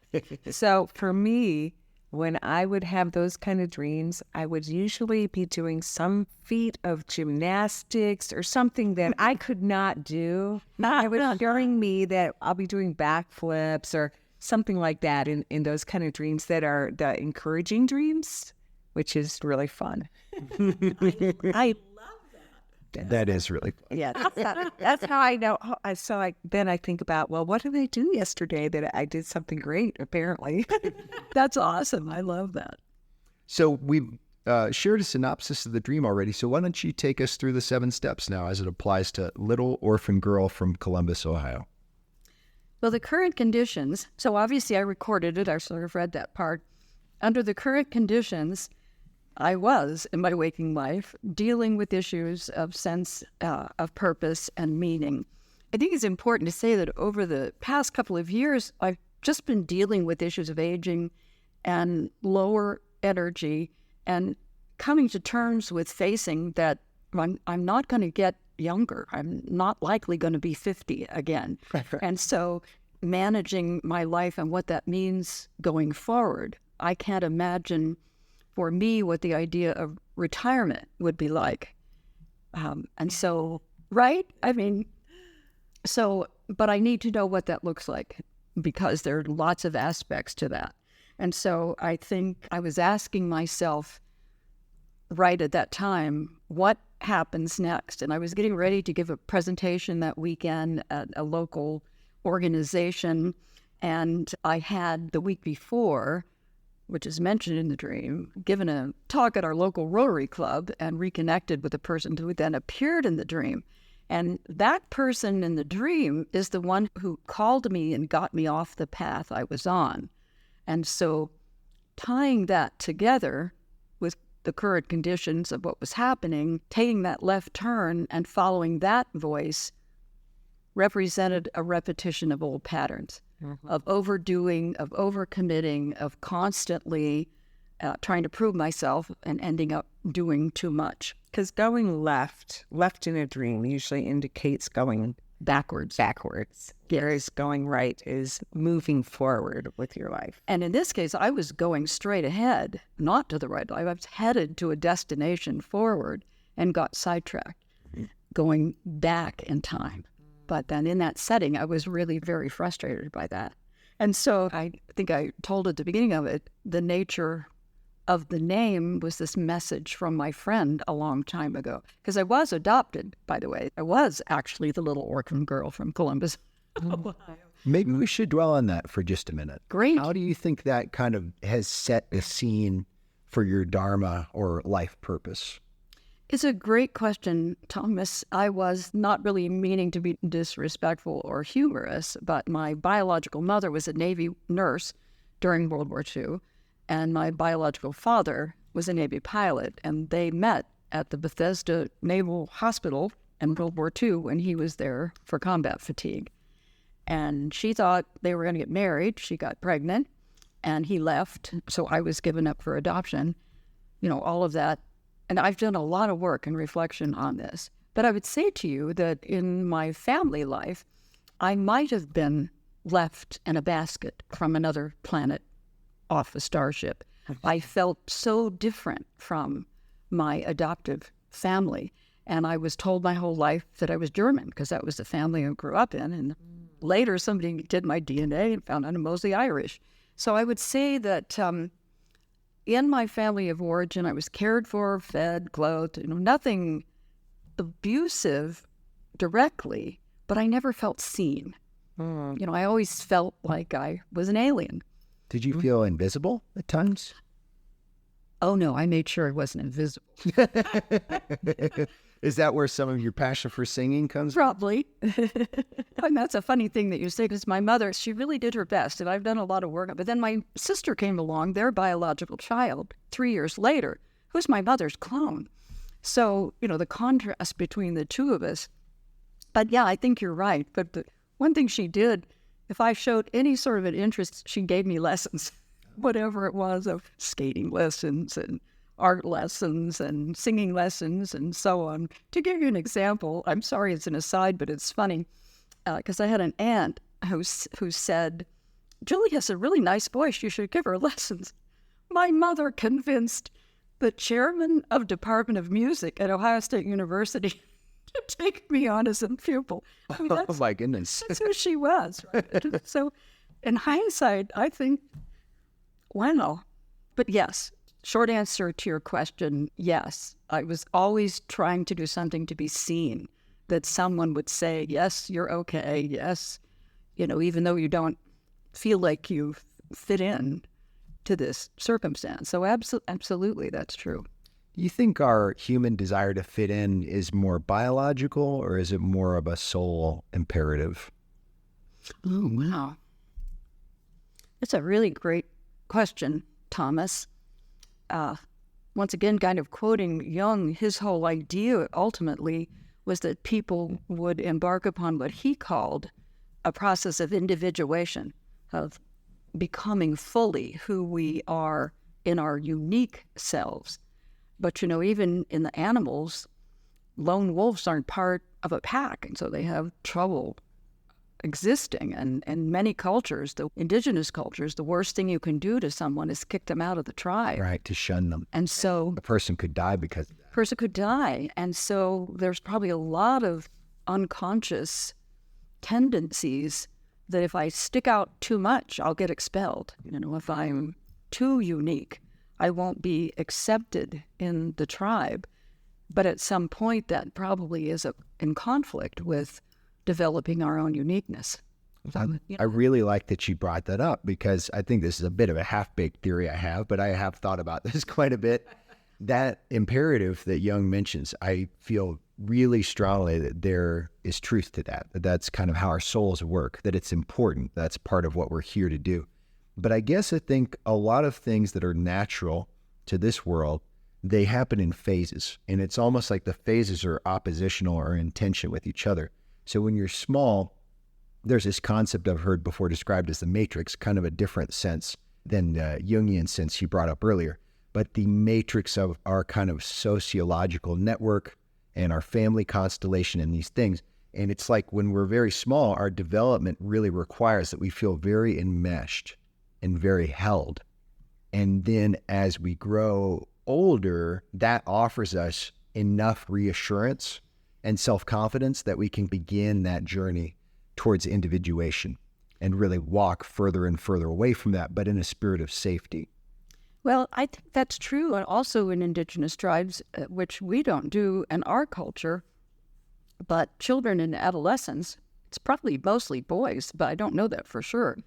So for me, when I would have those kind of dreams, I would usually be doing some feat of gymnastics or something that I could not do. It was showing me that I'll be doing backflips or something like that in those kind of dreams that are the encouraging dreams, which is really fun. I That is really fun. Yeah, that's how I know. Then I think about, well, what did I do yesterday that I did something great, apparently. That's awesome. I love that. So we've shared a synopsis of the dream already. So why don't you take us through the 7 steps now as it applies to little orphan girl from Columbus, Ohio? Well, the current conditions, so obviously I recorded it. I sort of read that part. Under the current conditions, I was, in my waking life, dealing with issues of sense of purpose and meaning. I think it's important to say that over the past couple of years, I've just been dealing with issues of aging and lower energy and coming to terms with facing that I'm not going to get younger. I'm not likely going to be 50 again. And so managing my life and what that means going forward, I can't imagine for me what the idea of retirement would be like. And so, right? I mean, so, but I need to know what that looks like because there are lots of aspects to that. And so I think I was asking myself right at that time, what happens next? And I was getting ready to give a presentation that weekend at a local organization. And I had the week before, which is mentioned in the dream, given a talk at our local Rotary Club and reconnected with a person who then appeared in the dream. And that person in the dream is the one who called me and got me off the path I was on. And so tying that together with the current conditions of what was happening, taking that left turn and following that voice represented a repetition of old patterns. Of overdoing, of overcommitting, of constantly trying to prove myself and ending up doing too much. Because going left in a dream usually indicates going Backwards. Whereas going right is moving forward with your life. And in this case, I was going straight ahead, not to the right. I was headed to a destination forward and got sidetracked, going back in time. But then in that setting, I was really very frustrated by that. And so I think I told at the beginning of it, the nature of the name was this message from my friend a long time ago. Because I was adopted, by the way. I was actually the little orphan girl from Columbus, Ohio. Maybe we should dwell on that for just a minute. Great. How do you think that kind of has set a scene for your dharma or life purpose? It's a great question, Thomas. I was not really meaning to be disrespectful or humorous, but my biological mother was a Navy nurse during World War II, and my biological father was a Navy pilot, and they met at the Bethesda Naval Hospital in World War II when he was there for combat fatigue. And she thought they were going to get married. She got pregnant, and he left, so I was given up for adoption. You know, all of that. And I've done a lot of work and reflection on this. But I would say to you that in my family life, I might have been left in a basket from another planet off a starship. I felt so different from my adoptive family. And I was told my whole life that I was German because that was the family I grew up in. And later somebody did my DNA and found out I'm mostly Irish. So I would say that in my family of origin, I was cared for, fed, clothed, nothing abusive directly, but I never felt seen. I always felt like I was an alien. Did you feel invisible at times? Oh, no, I made sure I wasn't invisible. Is that where some of your passion for singing comes from? Probably. And that's a funny thing that you say, because my mother, she really did her best, and I've done a lot of work. But then my sister came along, their biological child, 3 years later, who's my mother's clone. So, the contrast between the two of us. But yeah, I think you're right. But the one thing she did, if I showed any sort of an interest, she gave me lessons, whatever it was, of skating lessons and art lessons and singing lessons and so on. To give you an example, I'm sorry it's an aside, but it's funny, because I had an aunt who said, "Julie has a really nice voice. You should give her lessons." My mother convinced the chairman of Department of Music at Ohio State University to take me on as a pupil. I mean, Oh my goodness. that's who she was. Right? So in hindsight, I think, wow. But yes, short answer to your question, yes. I was always trying to do something to be seen, that someone would say, yes, you're okay. Yes, even though you don't feel like you fit in to this circumstance. So absolutely, that's true. You think our human desire to fit in is more biological, or is it more of a soul imperative? Oh, wow. That's a really great question, Thomas. Once again, kind of quoting Jung, his whole idea ultimately was that people would embark upon what he called a process of individuation, of becoming fully who we are in our unique selves. But, even in the animals, lone wolves aren't part of a pack, and so they have trouble existing. And in many cultures, the indigenous cultures, the worst thing you can do to someone is kick them out of the tribe. Right, to shun them. And so A person could die because of that. person could die. And so there's probably a lot of unconscious tendencies that if I stick out too much, I'll get expelled. If I'm too unique, I won't be accepted in the tribe. But at some point, that probably is in conflict with developing our own uniqueness. I really like that you brought that up, because I think this is a bit of a half-baked theory I have, but I have thought about this quite a bit. That imperative that Jung mentions, I feel really strongly that there is truth to that. That's kind of how our souls work, that it's important. That's part of what we're here to do. But I guess I think a lot of things that are natural to this world, they happen in phases. And it's almost like the phases are oppositional or in tension with each other. So when you're small, there's this concept I've heard before described as the matrix, kind of a different sense than the Jungian sense you brought up earlier. But the matrix of our kind of sociological network and our family constellation and these things. And it's like when we're very small, our development really requires that we feel very enmeshed and very held. And then as we grow older, that offers us enough reassurance and self-confidence that we can begin that journey towards individuation and really walk further and further away from that, but in a spirit of safety. Well, I think that's true, and also in indigenous tribes, which we don't do in our culture. But children and adolescents, it's probably mostly boys, but I don't know that for sure,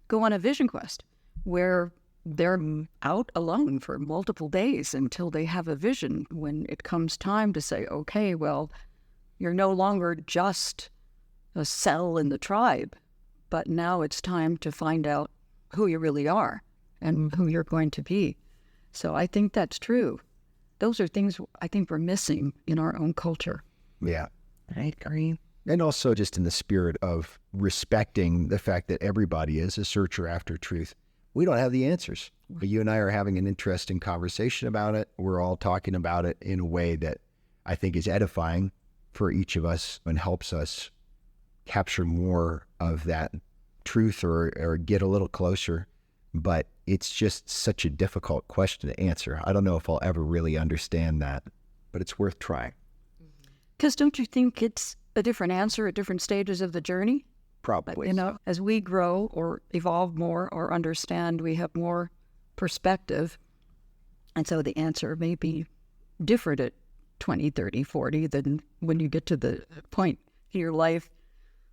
go on a vision quest where they're out alone for multiple days until they have a vision, when it comes time to say, okay, well, you're no longer just a cell in the tribe, but now it's time to find out who you really are and who you're going to be. So I think that's true. Those are things I think we're missing in our own culture. Yeah. I agree. And also just in the spirit of respecting the fact that everybody is a searcher after truth. We don't have the answers, but you and I are having an interesting conversation about it. We're all talking about it in a way that I think is edifying for each of us and helps us capture more of that truth or get a little closer. But it's just such a difficult question to answer. I don't know if I'll ever really understand that, but it's worth trying. Because don't you think it's a different answer at different stages of the journey? Probably. But, as we grow or evolve more or understand, we have more perspective. And so the answer may be different at 20, 30, 40 than when you get to the point in your life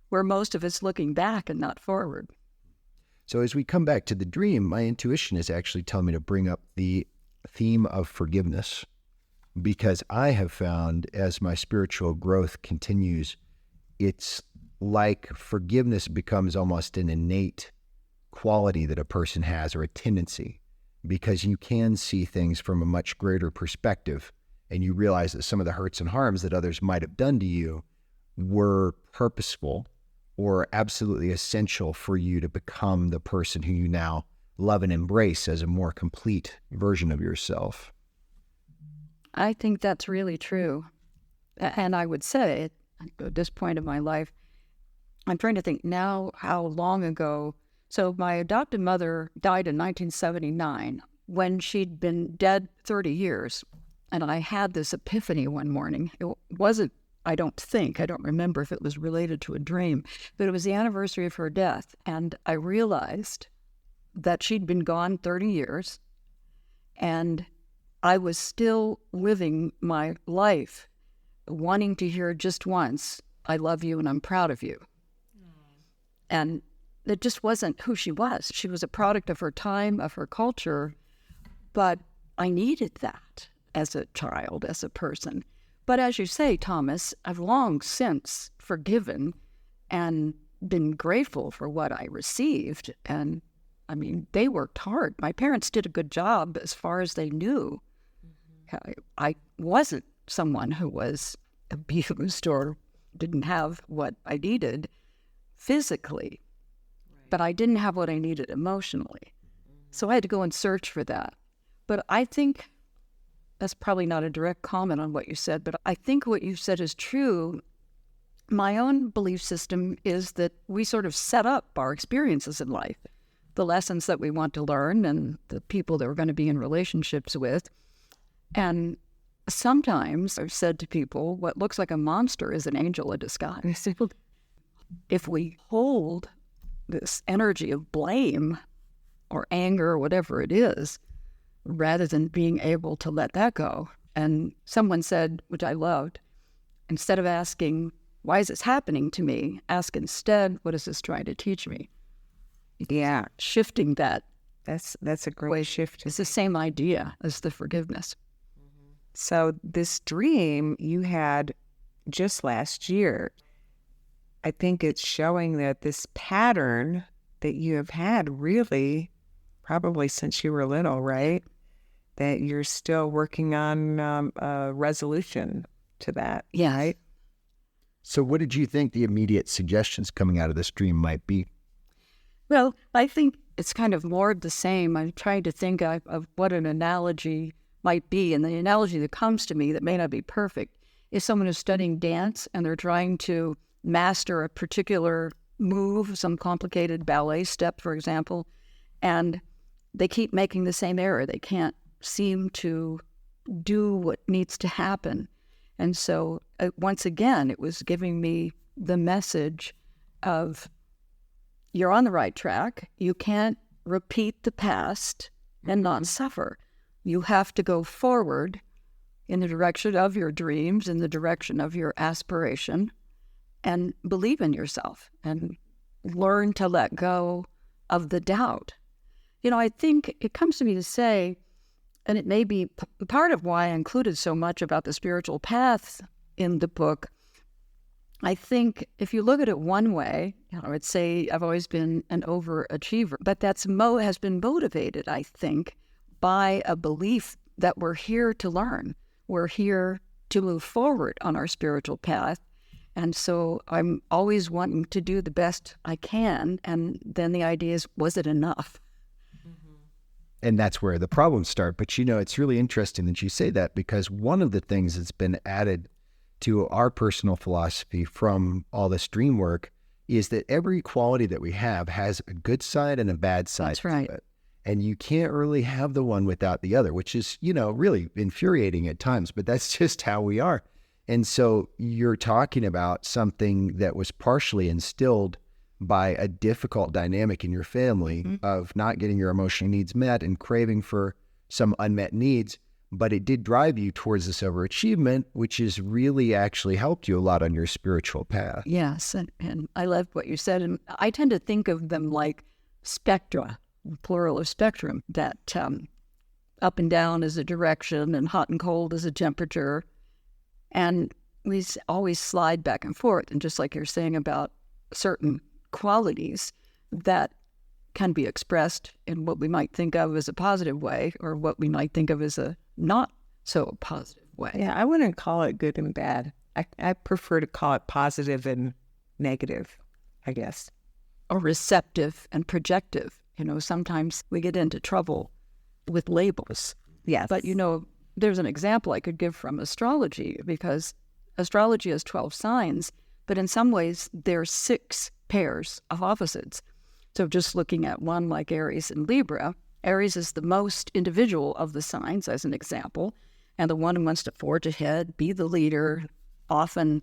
where most of it's looking back and not forward. So as we come back to the dream, my intuition is actually telling me to bring up the theme of forgiveness, because I have found as my spiritual growth continues, it's like forgiveness becomes almost an innate quality that a person has, or a tendency, because you can see things from a much greater perspective, and you realize that some of the hurts and harms that others might have done to you were purposeful or absolutely essential for you to become the person who you now love and embrace as a more complete version of yourself. I think that's really true. And I would say, at this point of my life, I'm trying to think now how long ago. So my adopted mother died in 1979 when she'd been dead 30 years. And I had this epiphany one morning. It wasn't, I don't remember if it was related to a dream, but it was the anniversary of her death. And I realized that she'd been gone 30 years and I was still living my life wanting to hear just once, I love you and I'm proud of you. And it just wasn't who she was. She was a product of her time, of her culture, but I needed that as a child, as a person. But as you say, Thomas, I've long since forgiven and been grateful for what I received. And I mean, they worked hard. My parents did a good job as far as they knew. I wasn't someone who was abused or didn't have what I needed physically, but I didn't have what I needed emotionally. So I had to go and search for that. But I think that's probably not a direct comment on what you said, but I think what you said is true. My own belief system is that we sort of set up our experiences in life, the lessons that we want to learn and the people that we're going to be in relationships with. And sometimes I've said to people, what looks like a monster is an angel in disguise. If we hold this energy of blame or anger or whatever it is, rather than being able to let that go. And someone said, which I loved, instead of asking, why is this happening to me? Ask instead, what is this trying to teach me? Yeah. Shifting that. That's a great shift. It's the same idea as the forgiveness. So this dream you had just last year, I think it's showing that this pattern that you have had really probably since you were little, right? That you're still working on a resolution to that. Yeah. Right? So what did you think the immediate suggestions coming out of this dream might be? Well, I think it's kind of more of the same. I'm trying to think of what an analogy might be. And the analogy that comes to me that may not be perfect is someone who's studying dance and they're trying to master a particular move, some complicated ballet step, for example, and they keep making the same error. They can't seem to do what needs to happen. And so once again, it was giving me the message of you're on the right track. You can't repeat the past and not suffer. You have to go forward in the direction of your dreams, in the direction of your aspiration, and believe in yourself and learn to let go of the doubt. You know, I think it comes to me to say, and it may be part of why I included so much about the spiritual path in the book. I think if you look at it one way, I'd say I've always been an overachiever, but that's has been motivated, I think, by a belief that we're here to learn. We're here to move forward on our spiritual path. And so I'm always wanting to do the best I can. And then the idea is, was it enough? And that's where the problems start. But, you know, it's really interesting that you say that, because one of the things that's been added to our personal philosophy from all this dream work is that every quality that we have has a good side and a bad side. That's right. To it. And you can't really have the one without the other, which is, you know, really infuriating at times, but that's just how we are. And so you're talking about something that was partially instilled by a difficult dynamic in your family of not getting your emotional needs met and craving for some unmet needs, but it did drive you towards this overachievement, which has really actually helped you a lot on your spiritual path. Yes, and I love what you said. And I tend to think of them like spectra, plural of spectrum, that up and down is a direction and hot and cold is a temperature. And we always slide back and forth. And just like you're saying about certain qualities that can be expressed in what we might think of as a positive way or what we might think of as a not so positive way. Yeah, I wouldn't call it good and bad. I prefer to call it positive and negative, I guess. Or receptive and projective. You know, sometimes we get into trouble with labels. Yes. But, you know, there's an example I could give from astrology, because astrology has 12 signs, but in some ways there's 6 pairs of opposites. So just looking at one like Aries and Libra, Aries is the most individual of the signs, as an example, and the one who wants to forge ahead, be the leader, often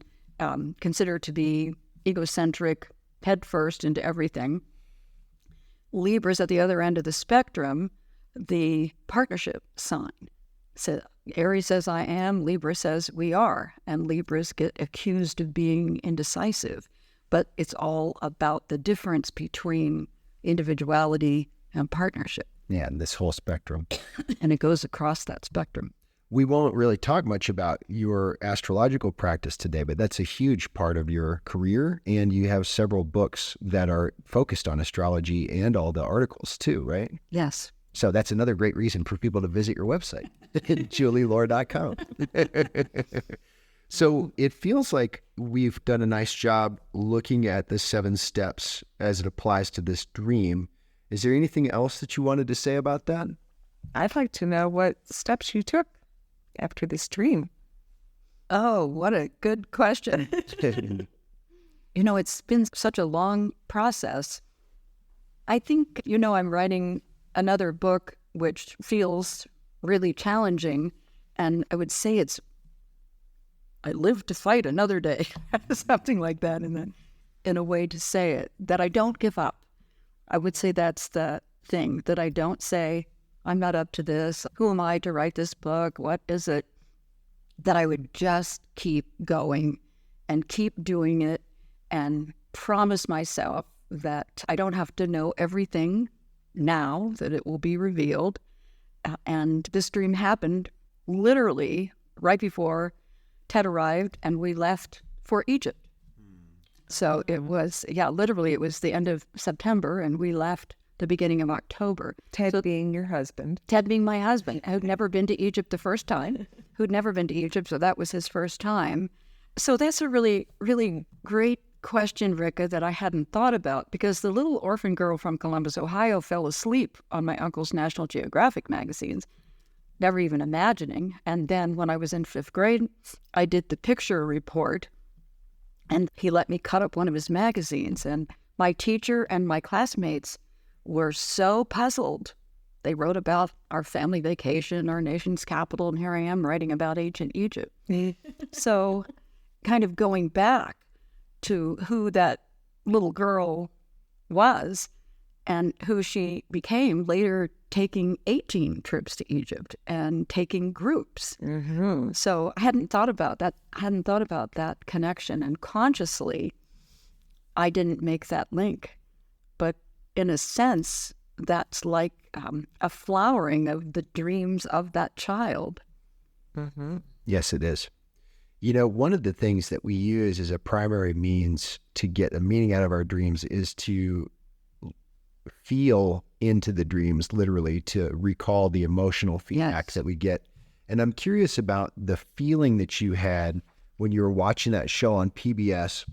considered to be egocentric, head first into everything. Libra's at the other end of the spectrum, the partnership sign. So Aries says I am, Libra says we are, and Libras get accused of being indecisive. But it's all about the difference between individuality and partnership. Yeah, this whole spectrum. And it goes across that spectrum. We won't really talk much about your astrological practice today, but that's a huge part of your career. And you have several books that are focused on astrology and all the articles too, right? Yes. So that's another great reason for people to visit your website, julieloar.com. So it feels like we've done a nice job looking at the 7 steps as it applies to this dream. Is there anything else that you wanted to say about that? I'd like to know what steps you took after this dream. Oh, what a good question. It's been such a long process. I think, I'm writing another book which feels really challenging, and I would say I live to fight another day, something like that in a way to say it, that I don't give up. I would say that's the thing, that I don't say, I'm not up to this. Who am I to write this book? What is it? That I would just keep going and keep doing it and promise myself that I don't have to know everything now, that it will be revealed. And this dream happened literally right before Ted arrived and we left for Egypt. So it was, literally it was the end of September and we left the beginning of October. Ted being your husband. Ted being my husband, who'd never been to Egypt the first time, so that was his first time. So that's a really, really great question, Rica, that I hadn't thought about, because the little orphan girl from Columbus, Ohio fell asleep on my uncle's National Geographic magazines, never even imagining. And then when I was in 5th grade, I did the picture report, and he let me cut up one of his magazines. And my teacher and my classmates were so puzzled. They wrote about our family vacation, our nation's capital, and here I am writing about ancient Egypt. So kind of going back to who that little girl was and who she became, later taking 18 trips to Egypt and taking groups. Mm-hmm. So I hadn't thought about that connection, and consciously I didn't make that link. But in a sense, that's like a flowering of the dreams of that child. Mm-hmm. Yes, it is. One of the things that we use as a primary means to get a meaning out of our dreams is to feel into the dreams, literally, to recall the emotional feedback that we get. And I'm curious about the feeling that you had when you were watching that show on PBS,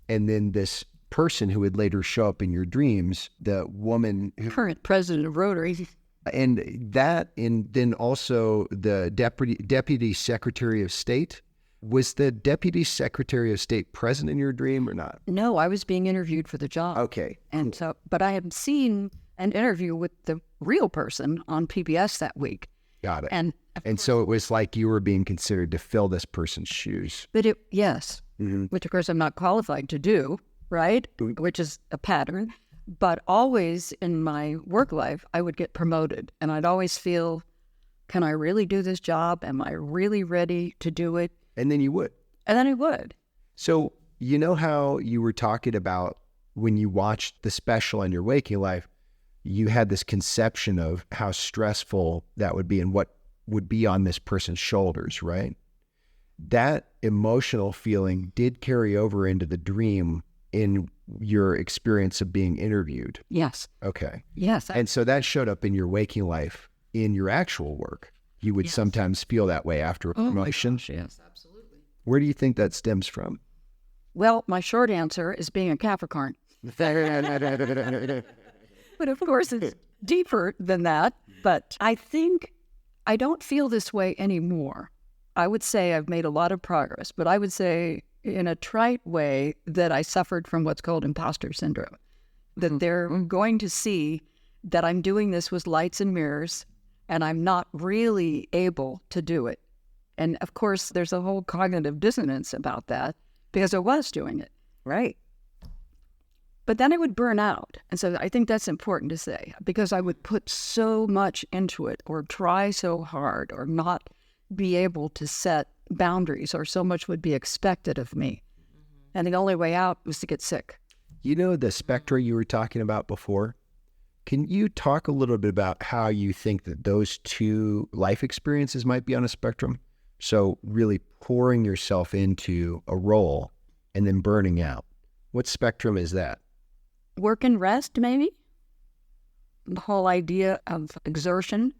and then this person who would later show up in your dreams, the woman who, current president of Rotary, and then also the deputy secretary of state. Was the deputy secretary of state present in your dream or not? No, I was being interviewed for the job. Okay. And so, but I had seen an interview with the real person on PBS that week. Got it. And so it was like you were being considered to fill this person's shoes. But yes, which of course I'm not qualified to do, right? Which is a pattern. But always in my work life, I would get promoted, and I'd always feel, can I really do this job? Am I really ready to do it? And then you would. And then I would. So you know how you were talking about when you watched the special in your waking life, you had this conception of how stressful that would be and what would be on this person's shoulders, right? That emotional feeling did carry over into the dream in your experience of being interviewed. Yes. Okay. Yes. And so that showed up in your waking life in your actual work. You would sometimes feel that way after a promotion. Oh my gosh, yes, absolutely. Where do you think that stems from? Well, my short answer is being a Capricorn. But of course, it's deeper than that. But I think I don't feel this way anymore. I would say I've made a lot of progress, but I would say in a trite way that I suffered from what's called imposter syndrome, that they're going to see that I'm doing this with lights and mirrors and I'm not really able to do it. And of course, there's a whole cognitive dissonance about that because I was doing it. Right. But then I would burn out. And so I think that's important to say, because I would put so much into it or try so hard or not be able to set boundaries, or so much would be expected of me. And the only way out was to get sick. You know the spectra you were talking about before? Can you talk a little bit about how you think that those two life experiences might be on a spectrum? So really pouring yourself into a role and then burning out. What spectrum is that? Work and rest, maybe? The whole idea of exertion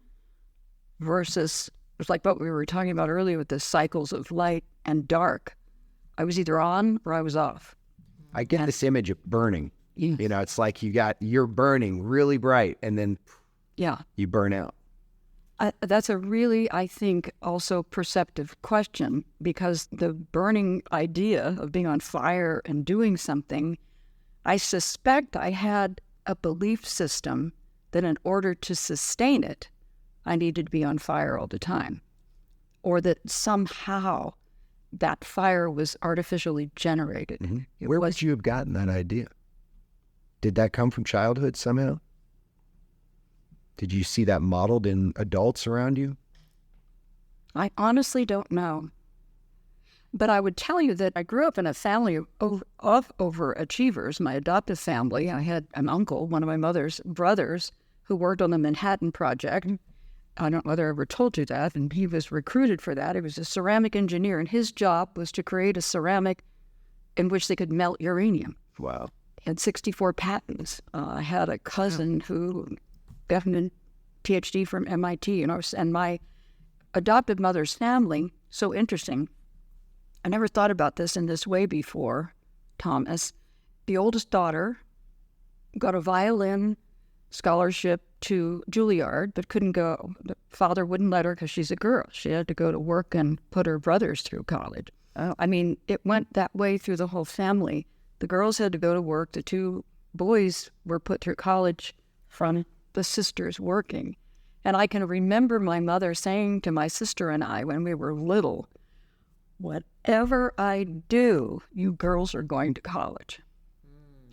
versus, it's like what we were talking about earlier with the cycles of light and dark. I was either on or I was off. I get this image of burning. Yes. You know, it's like you're burning really bright and then Yeah. you burn out. That's a really, I think, also perceptive question, because the burning idea of being on fire and doing something, I suspect I had a belief system that in order to sustain it, I needed to be on fire all the time, or that somehow that fire was artificially generated. Mm-hmm. Where would you have gotten that idea? Did that come from childhood somehow? Did you see that modeled in adults around you? I honestly don't know. But I would tell you that I grew up in a family of overachievers. My adoptive family, I had an uncle, one of my mother's brothers, who worked on the Manhattan Project. I don't know whether I ever told you that, and he was recruited for that. He was a ceramic engineer, and his job was to create a ceramic in which they could melt uranium. Wow. He had 64 patents. I had a cousin who got a PhD from MIT, and my adoptive mother's family, so interesting. I never thought about this in this way before, Thomas. The oldest daughter got a violin scholarship to Juilliard, but couldn't go. The father wouldn't let her because she's a girl. She had to go to work and put her brothers through college. I mean, it went that way through the whole family. The girls had to go to work. The two boys were put through college from the sisters working. And I can remember my mother saying to my sister and I when we were little, whatever I do, you girls are going to college.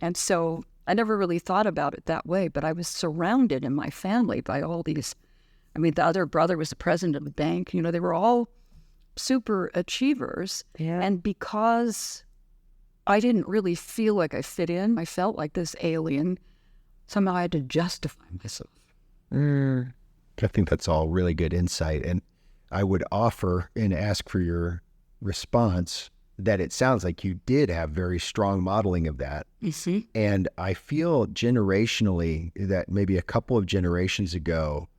And so I never really thought about it that way, but I was surrounded in my family by all these. I mean, the other brother was the president of the bank. You know, they were all super achievers. Yeah. And because I didn't really feel like I fit in, I felt like this alien. Somehow I had to justify myself. I think that's all really good insight. And I would offer and ask for your response that it sounds like you did have very strong modeling of that. Mm-hmm. And I feel generationally that maybe a couple of generations ago,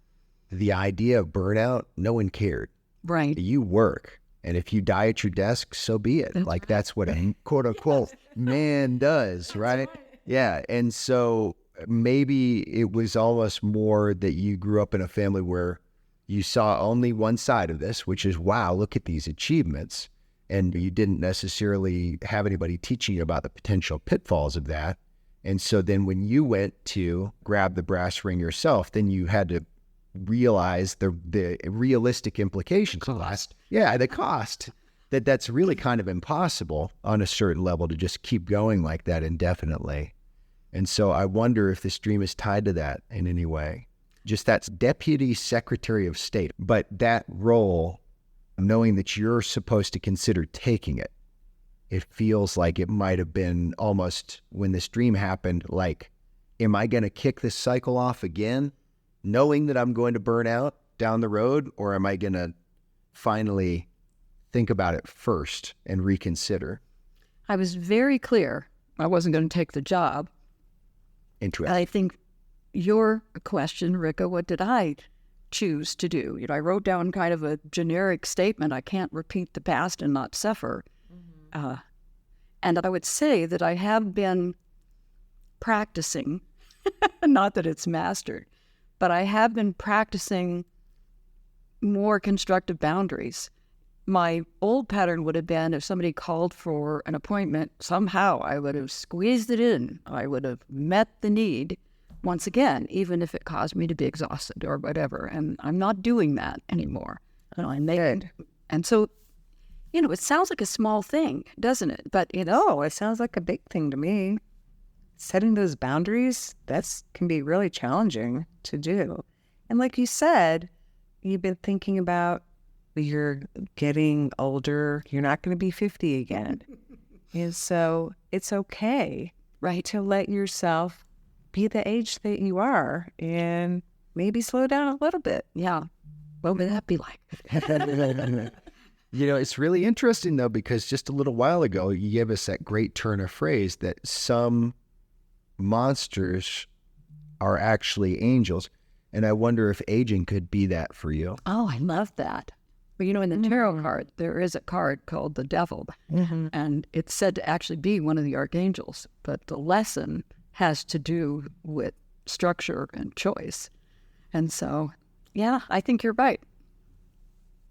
the idea of burnout, no one cared. Right. You work. And if you die at your desk, so be it. That's what a quote unquote man does, right? Yeah. And so maybe it was almost more that you grew up in a family where you saw only one side of this, which is, wow, look at these achievements. And you didn't necessarily have anybody teaching you about the potential pitfalls of that. And so then when you went to grab the brass ring yourself, then you had to realize the realistic implications. The cost. That's really kind of impossible on a certain level to just keep going like that indefinitely. And so I wonder if this dream is tied to that in any way. Just that's Deputy Secretary of State. But that role, knowing that you're supposed to consider taking it, it feels like it might have been almost, when this dream happened, like, am I going to kick this cycle off again, knowing that I'm going to burn out down the road, or am I going to finally think about it first and reconsider? I was very clear I wasn't going to take the job. Interesting. I think your question, Rica, what did I choose to do? You know, I wrote down kind of a generic statement. I can't repeat the past and not suffer. Mm-hmm. And I would say that I have been practicing, not that it's mastered, but I have been practicing more constructive boundaries my old pattern would have been if somebody called for an appointment, somehow I would have squeezed it in. I would have met the need once again, even if it caused me to be exhausted or whatever. And I'm not doing that anymore. And so, it sounds like a small thing, doesn't it? But No, it sounds like a big thing to me. Setting those boundaries, can be really challenging to do. And like you said, you've been thinking about you're getting older. You're not going to be 50 again. And so it's okay, right, to let yourself be the age that you are and maybe slow down a little bit. yeah, what would that be like? It's really interesting, though, because just a little while ago, you gave us that great turn of phrase that some monsters are actually angels. And I wonder if aging could be that for you. Oh, I love that. But in the tarot card, there is a card called the Devil, and it's said to actually be one of the archangels. But the lesson has to do with structure and choice. And so, yeah, I think you're right.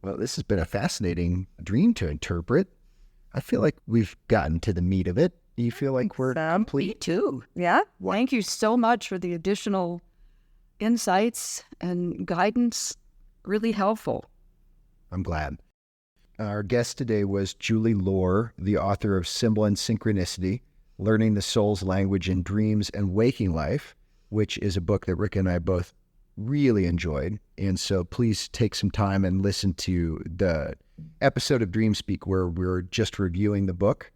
Well, this has been a fascinating dream to interpret. I feel like we've gotten to the meat of it. Do you feel like we're Me complete? too. Yeah? Thank you so much for the additional insights and guidance. Really helpful. I'm glad. Our guest today was Julie Loar, the author of Symbol and Synchronicity, Learning the Soul's Language in Dreams and Waking Life, which is a book that Rick and I both really enjoyed. And so please take some time and listen to the episode of DreamSpeak where we're just reviewing the book,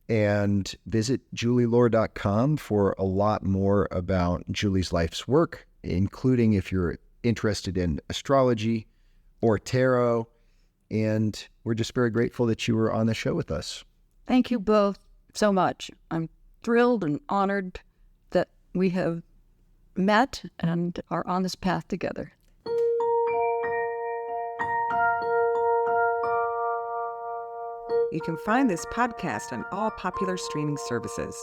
and visit julieloar.com for a lot more about Julie's life's work, including if you're interested in astrology or tarot. And we're just very grateful that you were on the show with us. Thank you both so much. I'm thrilled and honored that we have met and are on this path together. You can find this podcast on all popular streaming services.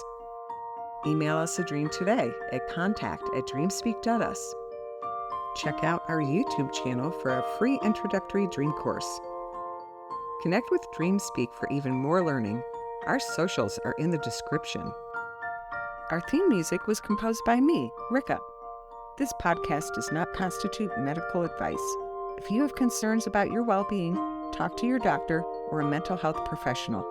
Email us a dream today at contact@dreamspeak.us. Check out our YouTube channel for a free introductory dream course. Connect with DreamSpeak for even more learning. Our socials are in the description. Our theme music was composed by me, Rica. This podcast does not constitute medical advice. If you have concerns about your well-being, talk to your doctor or a mental health professional.